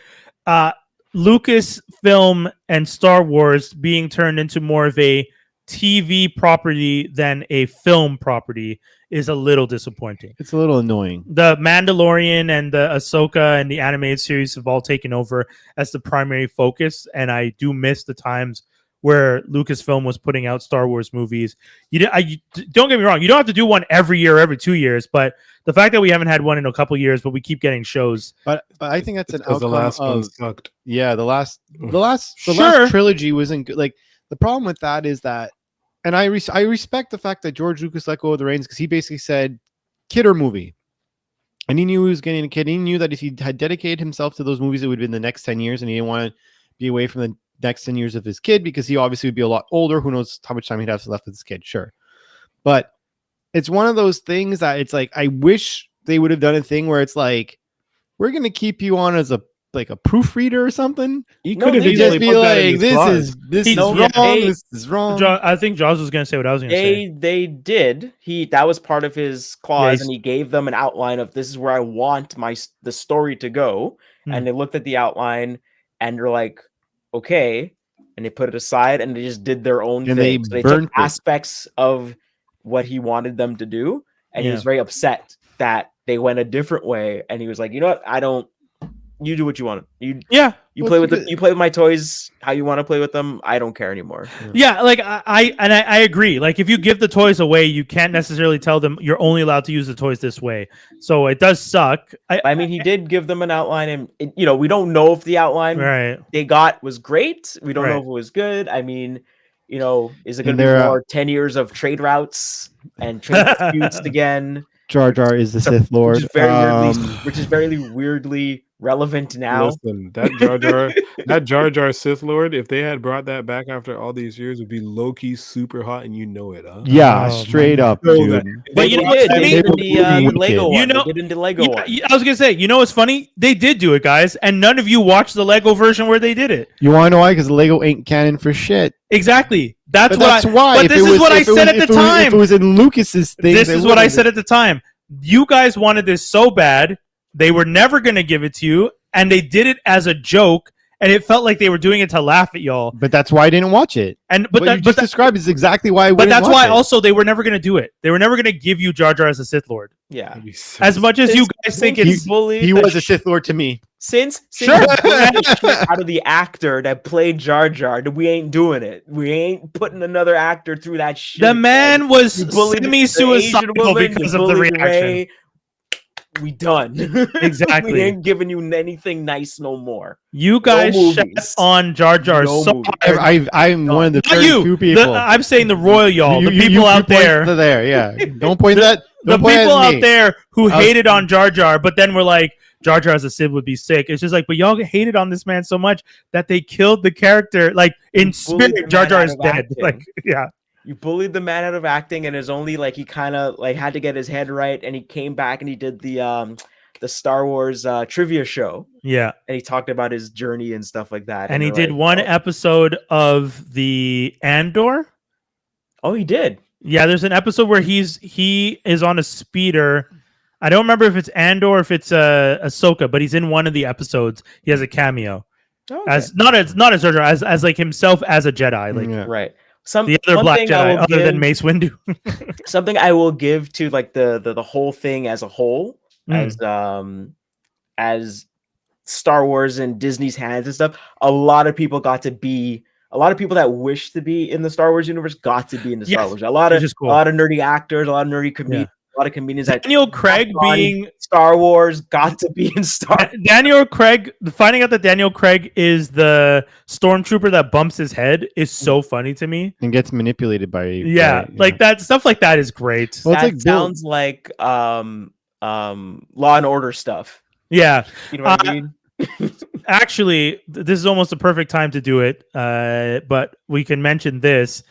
Lucasfilm and Star Wars being turned into more of a TV property than a film property is a little disappointing. It's a little annoying. The Mandalorian and the Ahsoka and the animated series have all taken over as the primary focus. And I do miss the times where Lucasfilm was putting out Star Wars movies. Don't get me wrong, you don't have to do one every year or every 2 years, but the fact that we haven't had one in a couple years, but we keep getting shows. But I think that's an outcome the last of one sucked. Yeah, the last trilogy wasn't good. Like the problem with that is that, and I respect the fact that George Lucas let go of the reins because he basically said, kid or movie. And he knew he was getting a kid. He knew that if he had dedicated himself to those movies, it would have been the next 10 years, and he didn't want to be away from the next 10 years of his kid because he obviously would be a lot older. Who knows how much time he'd have left with his kid? Sure. But it's one of those things that it's like, I wish they would have done a thing where it's like, we're going to keep you on as a proofreader or something. You could have just be like, this is wrong. This is wrong. I think Jaws was going to say what I was going to say. They did. That was part of his clause, and he gave them an outline of this is where I want the story to go. And they looked at the outline and they're like, okay, and they put it aside and they just did their own thing. So they took aspects of what he wanted them to do, and he was very upset that they went a different way. And he was like, you know what? You do what you want. You play with my toys how you want to play with them. I don't care anymore. Yeah, like I agree. Like if you give the toys away, you can't necessarily tell them you're only allowed to use the toys this way. So it does suck. I mean, he did give them an outline, and we don't know if the outline they got was great. We don't know if it was good. I mean, is it going to be more 10 years of trade routes and trade disputes again? Jar Jar is the Sith Lord, which is very weirdly relevant now. Listen, that Jar Jar Sith Lord, if they had brought that back after all these years, would be low key super hot, and it, huh? Yeah, straight up, dude. But they did the Lego one. They did in the Lego one. I was gonna say, what's funny? They did do it, guys, and none of you watched the Lego version where they did it. You want to know why? Because Lego ain't canon for shit. Exactly. That's why. But this is what I said at the time. If it was in Lucas's thing, this is what I said at the time. You guys wanted this so bad, they were never going to give it to you, and they did it as a joke, and it felt like they were doing it to laugh at y'all. But that's why I didn't watch it. And what you just described is exactly why. But that's why also they were never going to do it. They were never going to give you Jar Jar as a Sith Lord. Yeah. As much as you guys think it's he was a Sith Lord to me. Since out of the actor that played Jar Jar, we ain't doing it. We ain't putting another actor through that shit. The man was semi-suicidal because of the reaction. We done. Exactly. We ain't giving you anything nice no more. You guys shut on Jar Jar so hard. I'm one of the very few people. I'm saying the royal y'all, the people out there. Yeah. Don't point that. The people out there who hated on Jar Jar, but then were like, Jar Jar as a Sith would be sick. It's just like, but y'all hated on this man so much that they killed the character. Like in spirit, Jar Jar is dead. Like, yeah. You bullied the man out of acting, and it's only like he kind of like had to get his head right, and he came back and he did the Star Wars trivia show. Yeah, and he talked about his journey and stuff like that. And he did one episode of the Andor. Oh, he did. Yeah, there's an episode where he is on a speeder. I don't remember if it's Andor or if it's Ahsoka, but he's in one of the episodes. He has a cameo as not as Jar Jar, as like himself as a Jedi. Like right. The other one Black thing I Jedi, will other than give- Mace Windu. something I will give to like the whole thing as a whole, as Star Wars and Disney's hands and stuff. A lot of people that wish to be in the Star Wars universe got to be in the Star Wars. A lot of nerdy actors, a lot of nerdy comedians. A lot of comedians. Daniel Craig being Star Wars got to be in Star Wars. Daniel Craig, finding out that Daniel Craig is the stormtrooper that bumps his head is so funny to me and gets manipulated by that stuff like that is great. Well, that sounds like Law and Order stuff. Yeah, you know what I mean. Actually, this is almost a perfect time to do it, but we can mention this.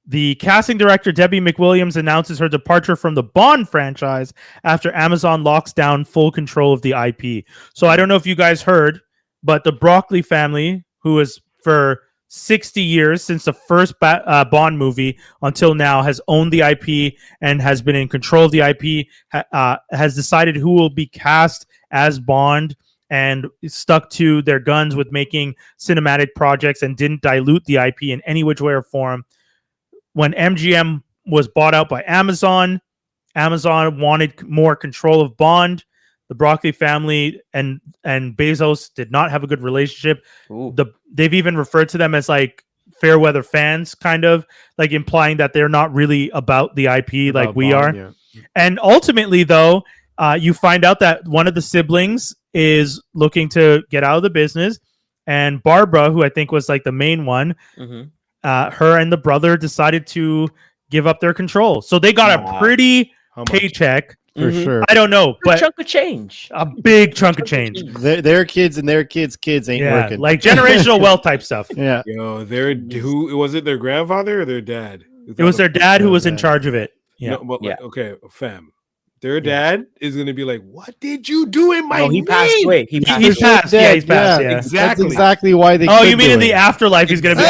The casting director, Debbie McWilliams, announces her departure from the Bond franchise after Amazon locks down full control of the IP. So I don't know if you guys heard, but the Broccoli family, who is for 60 years since the first Bond movie until now, has owned the IP and has been in control of the IP, has decided who will be cast as Bond and stuck to their guns with making cinematic projects and didn't dilute the IP in any which way or form. When MGM was bought out by Amazon wanted more control of Bond. The Broccoli family and Bezos did not have a good relationship. They've even referred to them as like fair weather fans, kind of like implying that they're not really about the IP like we are. Yeah. And ultimately, though, you find out that one of the siblings is looking to get out of the business, and Barbara, who I think was like the main one, her and the brother decided to give up their control. So they got a pretty paycheck for sure. I don't know, but a chunk of change, a big chunk of change. Their kids and their kids' ain't working. Like generational wealth type stuff. Yeah. Yo, who was it? Their grandfather or their dad? It was their dad who was in charge of it. Yeah. No, but okay, fam. Their dad is going to be like, "What did you do in my name?" He passed away. He passed. He's passed. Yeah, he's passed. Yeah. Exactly. That's exactly why they. Oh, you mean in the afterlife? He's going to be.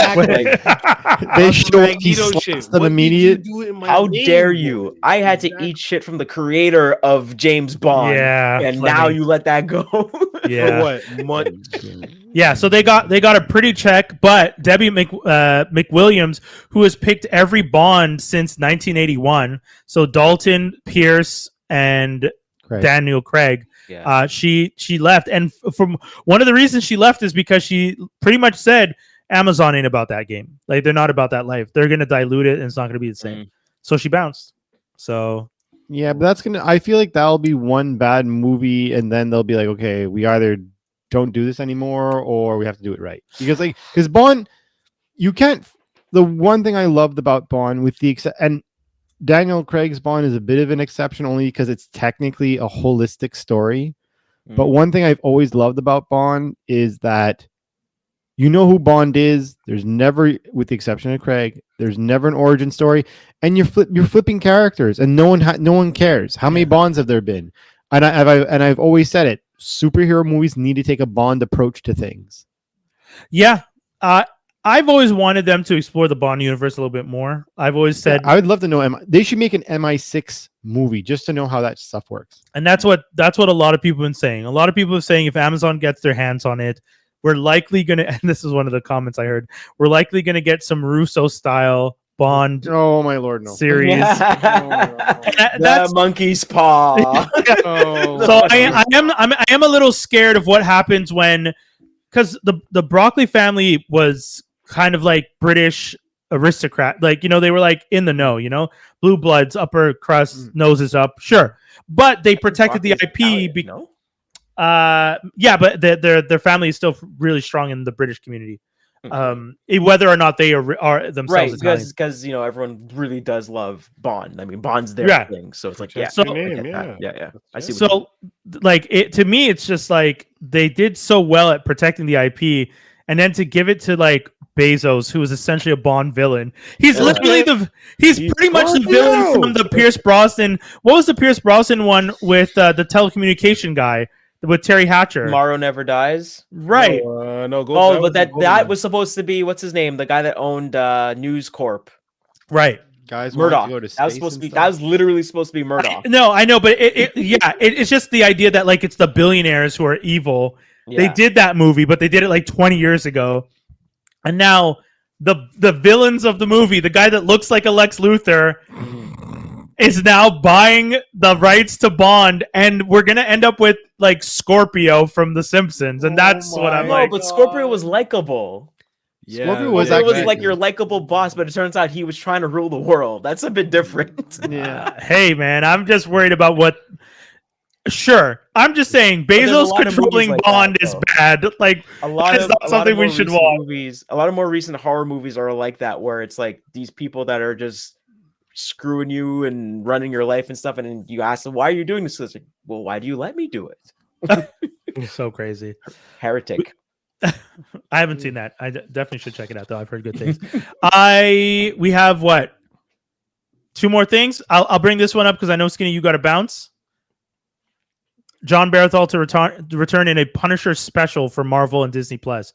They showed he slaps them immediate. How dare you? I had to eat shit from the creator of James Bond. Yeah, and now you let that go. Yeah. For what? Yeah, so they got a pretty check, but Debbie McWilliams, who has picked every Bond since 1981, so Dalton, Pierce, and Daniel Craig, she left, and from one of the reasons she left is because she pretty much said Amazon ain't about that game. Like they're not about that life. They're gonna dilute it, and it's not gonna be the same. So she bounced. So. Yeah, but I feel like that'll be one bad movie, and then they'll be like, okay, we either don't do this anymore, or we have to do it right. Because Bond, you can't. The one thing I loved about Bond, and Daniel Craig's Bond is a bit of an exception, only because it's technically a holistic story. But one thing I've always loved about Bond is that you know who Bond is. There's never, with the exception of Craig, there's never an origin story, and you're flipping characters, and no one cares. How many Bonds have there been? And I've always said it. Superhero movies need to take a Bond approach to things. Yeah, I've always wanted them to explore the Bond universe a little bit more. I've always said I would love to know. They should make an MI6 movie just to know how that stuff works. And that's what a lot of people have been saying. A lot of people are saying if Amazon gets their hands on it, we're likely going to, and this is one of the comments I heard, we're likely going to get some Russo-style Bond my Lord, no. series. That monkey's paw. So I am a little scared of what happens when, because the Broccoli family was kind of like British aristocrat. Like, they were like in the know, blue bloods, upper crust, noses up. Sure. But they protected the IP. But their family is still really strong in the British community, whether or not they are themselves right, because everyone really does love Bond. I mean, Bond's their thing, so it's like I see. So like to me, it's just like they did so well at protecting the IP, and then to give it to like Bezos, who is essentially a Bond villain. He's literally he's pretty much the villain from the Pierce Brosnan. What was the Pierce Brosnan one with the telecommunication guy? With Terry Hatcher, Tomorrow Never Dies, right? But that was supposed to be what's his name, the guy that owned News Corp, right? Guys, Murdoch. That was supposed to be. That was literally supposed to be Murdoch. No, I know, but it's just the idea that like it's the billionaires who are evil. Yeah. They did that movie, but they did it like 20 years ago, and now the villains of the movie, the guy that looks like a Lex Luthor, is now buying the rights to Bond, and we're gonna end up with like Scorpio from The Simpsons, and that's what I'm No, like. but Scorpio was likable. Yeah, Scorpio was It was actually- like your likable boss, but it turns out he was trying to rule the world. That's a bit different. Yeah. Hey man, I'm just worried about what. Sure, I'm just saying there's a Bezos lot of controlling movies like Bond that, is though. bad. Like A lot That is of not a lot something of we more should recent watch. movies. A lot of more recent horror movies are like that, where it's like these people that are just screwing you and running your life and stuff, and then you ask them, "Why are you doing this?" It's like, well, why do you let me do it? so crazy. Heretic. I haven't seen that. I definitely should check it out though. I've heard good things. We have what? 2 more things. I'll bring this one up because I know Skinny, you got to bounce. John Bernthal to return in a Punisher special for Marvel and Disney Plus.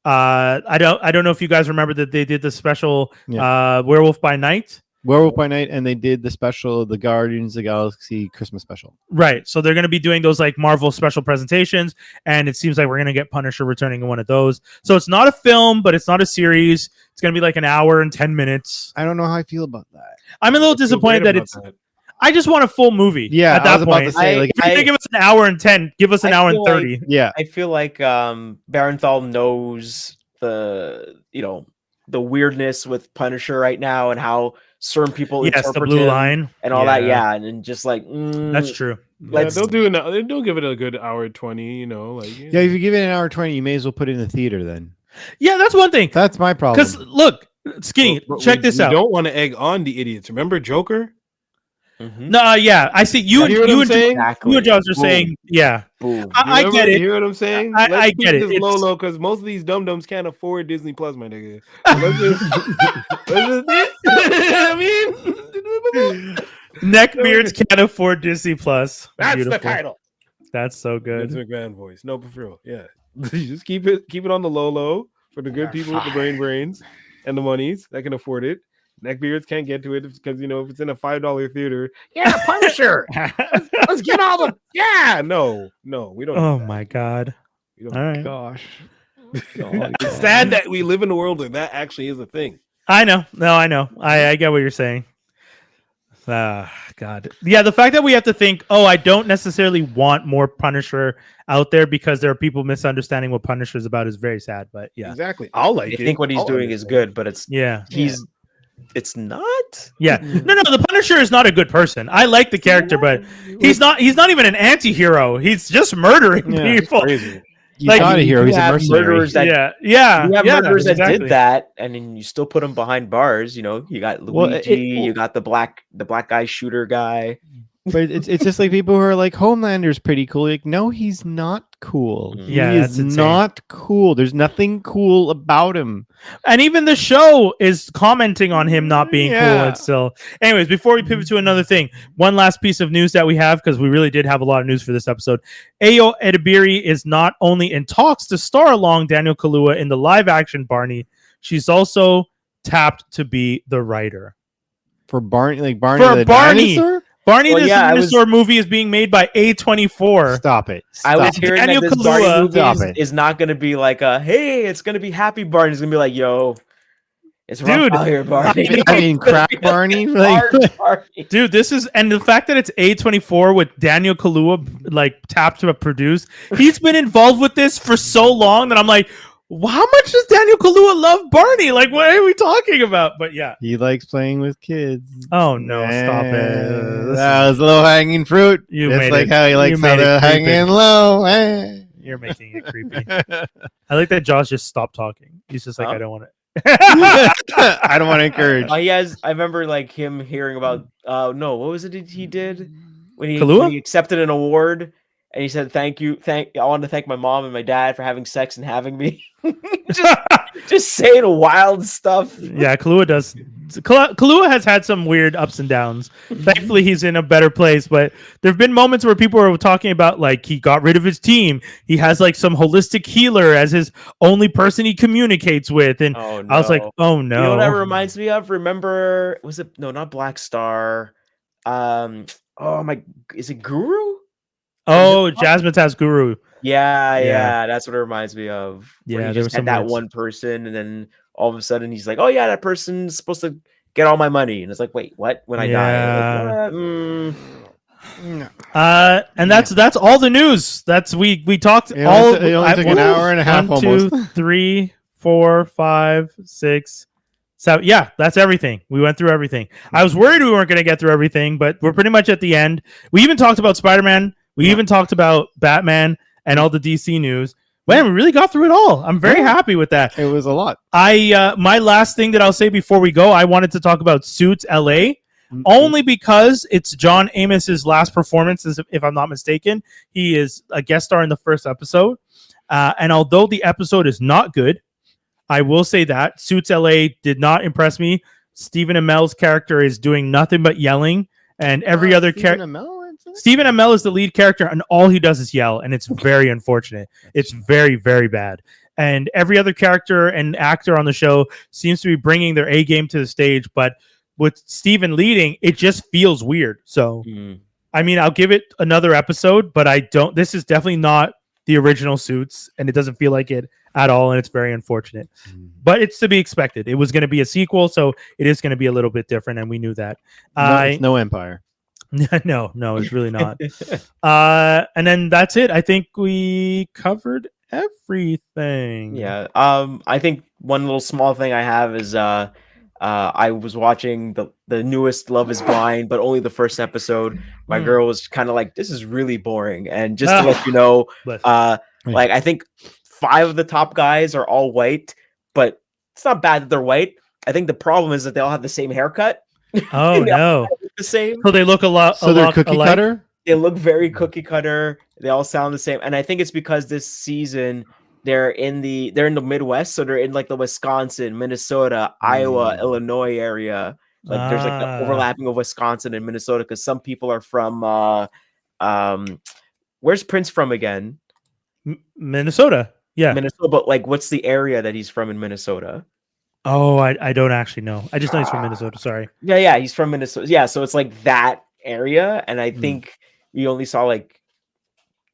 I don't know if you guys remember that they did the special Werewolf by Night. Werewolf by Night, and they did the special, the Guardians of the Galaxy Christmas special. Right. So they're going to be doing those like Marvel special presentations, and it seems like we're going to get Punisher returning in one of those. So it's not a film, but it's not a series. It's going to be like an hour and 10 minutes. I don't know how I feel about that. I'm a little disappointed that it's. I just want a full movie. Yeah, at I that was about point. to say, like, If you're going to give us an hour and 10, give us an I hour and feel like- 30. yeah, I feel like Barenthal knows the weirdness with Punisher right now and how certain people Yes, the interpret blue him line and all that. Yeah, and just like That's true. Let's- they'll do they'll give it a good hour 20. You know, like yeah. If you give it an hour 20, you may as well put it in the theater. Then Yeah, that's one thing. that's my problem. Because look, Skinny, But check this out. Don't want to egg on the idiots. Remember Joker? Mhm. No, yeah, I see you. You hear what I'm saying? Exactly. You and Josh are Boom. saying, yeah, Boom. I Remember- get You it. hear what I'm saying? I Let's get keep it. this It's- low because most of these dum dums can't afford Disney Plus, my nigga. So let's just I mean, Neckbeards can't afford Disney Plus. that's Beautiful. the title. That's so good. Vince McMahon voice. No, for real. Yeah, just keep it on the low for the good people with the brains and the monies that can afford it. Neckbeards can't get to it because if it's in a $5 theater, yeah, Punisher. Let's get all the no, we don't. Oh do that. my god! We don't. All right, gosh, It's sad that we live in a world where that actually is a thing. I know. No, I know. I get what you're saying. God. Yeah, the fact that we have to think, I don't necessarily want more Punisher out there because there are people misunderstanding what Punisher is about is very sad. But yeah, Exactly. I'll like They it. think what he's I'll doing is understand. good, but it's yeah. it's not. Yeah. No, the Punisher is not a good person. I like the character, but he's not even an anti-hero. He's just murdering Yeah, people. Crazy. he's Like, not a hero. you He's a have mercenary. murderers that Yeah. you have murderers that exactly. did that, and then you still put them behind bars. You got Luigi, Well, you got the black guy shooter guy. But it's just like people who are like, Homelander's pretty cool. Like, no, he's not cool. Yeah, he that's is insane. not cool. There's nothing cool about him. And even the show is commenting on him not being cool. Yeah. And still, anyways, before we pivot to another thing, one last piece of news that we have, because we really did have a lot of news for this episode. Ayo Edebiri is not only in talks to star along Daniel Kaluuya in the live action Barney, she's also tapped to be the writer. For Barney, like Barney For the Barney. dinosaur? Barney Well, the yeah, Dinosaur movie is being made by A24. Stop it. I was Stop. hearing Daniel that this Barney Kaluuya- movie Stop it. is not going to be like hey, it's going to be Happy Barney. It's going to be like, yo, it's rough Dude, out here, Barney. I mean, crap Barney. Like, Hard Barney. Dude, this is, and the fact that it's A24 with Daniel Kaluuya like tapped to produce, he's been involved with this for so long that I'm like, how much does Daniel Kaluuya love Barney? Like, what are we talking about? But yeah. he likes playing with kids. Oh no, stop it. This That was low hanging fruit. You It's made like it- how he you likes made how it they're creepy. hanging low. Eh. You're making it creepy. I like that Josh just stopped talking. He's just like, Huh? I don't want it. I don't want to encourage. I remember like him hearing about no, what was it he did when Kaluuya? when he accepted an award and he said I want to thank my mom and my dad for having sex and having me. just saying wild stuff. Yeah, Kaluuya does. Kaluuya has had some weird ups and downs. Thankfully, he's in a better place. But there have been moments where people are talking about like he got rid of his team. He has like some holistic healer as his only person he communicates with, and Oh no. I was like, oh no. You know what that reminds me of? Remember, was it not Black Star? Is it Guru? Oh, Jasmine Taz Guru. Yeah, Yeah. yeah, that's what it reminds me of. Where Yeah, you there just was some had that weird one person, and then all of a sudden he's like, oh yeah, that person's supposed to get all my money, and it's like, wait, what? When I die? Like, and that's all the news. That's we talked It all. only took an hour and a half 1, almost. 2, 3, 4, 5, 6, 7. Yeah, that's everything. We went through everything. I was worried we weren't going to get through everything, but we're pretty much at the end. We even talked about Spider-Man. We even talked about Batman and all the DC news. Man, we really got through it all. I'm very happy with that. It was a lot. My last thing that I'll say before we go, I wanted to talk about Suits LA, only because it's John Amos's last performance, if I'm not mistaken. He is a guest star in the first episode. And although the episode is not good, I will say that Suits LA did not impress me. Stephen Amell's character is doing nothing but yelling, and every other character. Stephen Amell is the lead character, and all he does is yell, and it's very unfortunate. It's very, very bad. And every other character and actor on the show seems to be bringing their A game to the stage, but with Stephen leading, it just feels weird. So, I mean, I'll give it another episode, but I don't. This is definitely not the original Suits, and it doesn't feel like it at all, and it's very unfortunate. But it's to be expected. It was going to be a sequel, so it is going to be a little bit different, and we knew that. It's no Empire. No, it's really not. And then that's it. I think we covered everything. Yeah. I think one little small thing I have is I was watching the newest Love is Blind, but only the first episode. My girl was kind of like, this is really boring. And just to let you know, like I think 5 of the top guys are all white, but it's not bad that they're white. I think the problem is that they all have the same haircut. Oh no. The same. So they look a lot. So they're cookie cutter? They look very cookie cutter. They all sound the same. And I think it's because this season they're in the Midwest, so they're in like the Wisconsin, Minnesota, Iowa, Illinois area. Like there's like the overlapping of Wisconsin and Minnesota, because some people are from where's Prince from again? Minnesota. Yeah. Minnesota, but like what's the area that he's from in Minnesota? Oh, I don't actually know. I just know he's from Minnesota. Sorry. Yeah, he's from Minnesota. Yeah, so it's like that area, and I think we only saw like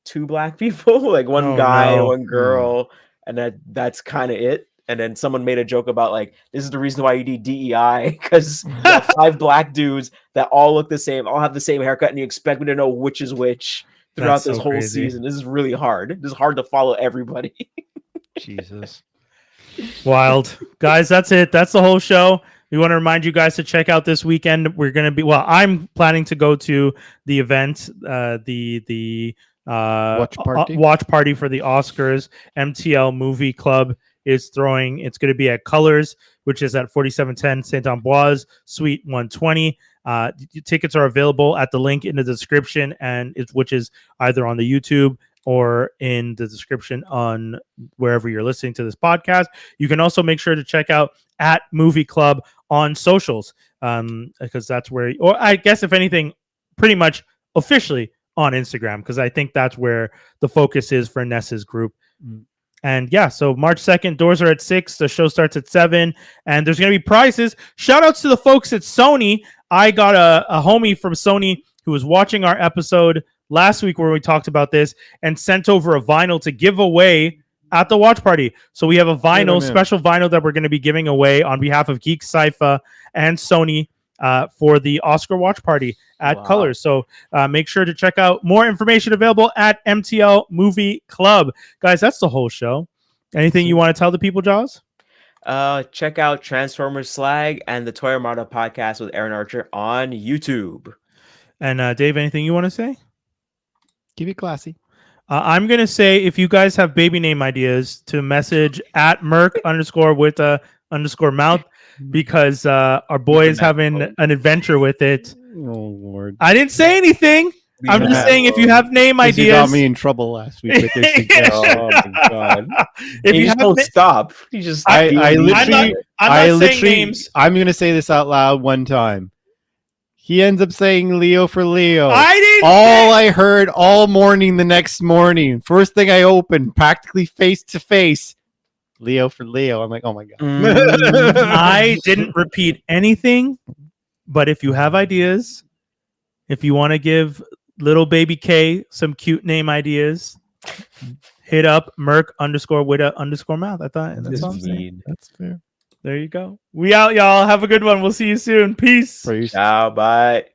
2 black people, like one guy and one girl, and that's kind of it. And then someone made a joke about like, this is the reason why you need DEI, because 5 black dudes that all look the same, all have the same haircut, and you expect me to know which is which throughout this whole season. This is really hard. This is hard to follow everybody. Jesus. Wild. Guys, that's it. That's the whole show. We want to remind you guys to check out this weekend. We're going to be, I'm planning to go to the event, the watch party for the Oscars. MTL Movie Club is throwing. It's going to be at Colors, which is at 4710 Saint Ambroise, Suite 120. Tickets are available at the link in the description, which is either on the YouTube or in the description on wherever you're listening to this podcast. You can also make sure to check out at Movie Club on socials, because that's where, or I guess if anything, pretty much officially on Instagram, because I think that's where the focus is for Ness's group. And yeah, so March 2nd, doors are at 6. The show starts at 7, and there's going to be prizes. Shout outs to the folks at Sony. I got a homie from Sony who was watching our episode last week where we talked about this and sent over a vinyl to give away at the watch party. So we have a vinyl, special vinyl that we're going to be giving away on behalf of Geek, Sci-Fi, and Sony for the Oscar watch party at Colors. So make sure to check out more information available at MTL Movie Club. Guys, that's the whole show. Anything you want to tell the people, Jaws? Check out Transformers Slag and the Toy Armada podcast with Aaron Archer on YouTube. And Dave, anything you want to say? Keep it classy. I'm going to say, if you guys have baby name ideas, to message at Merc_with_mouth, because our boy is having an adventure with it. Oh, Lord. I didn't say anything. I'm just saying, if you have name ideas. You got me in trouble last week with this suggestion. Oh, my God. If you don't stop. You just I literally, I'm not saying names. I'm going to say this out loud one time. He ends up saying Leo for Leo. I heard all morning the next morning. First thing I opened, practically face to face, Leo for Leo. I'm like, oh my God. I didn't repeat anything, but if you have ideas, if you want to give little baby K some cute name ideas, hit up Merc_with_mouth. I thought that's fair. There you go. We out, y'all. Have a good one. We'll see you soon. Peace. Peace. Ciao, bye.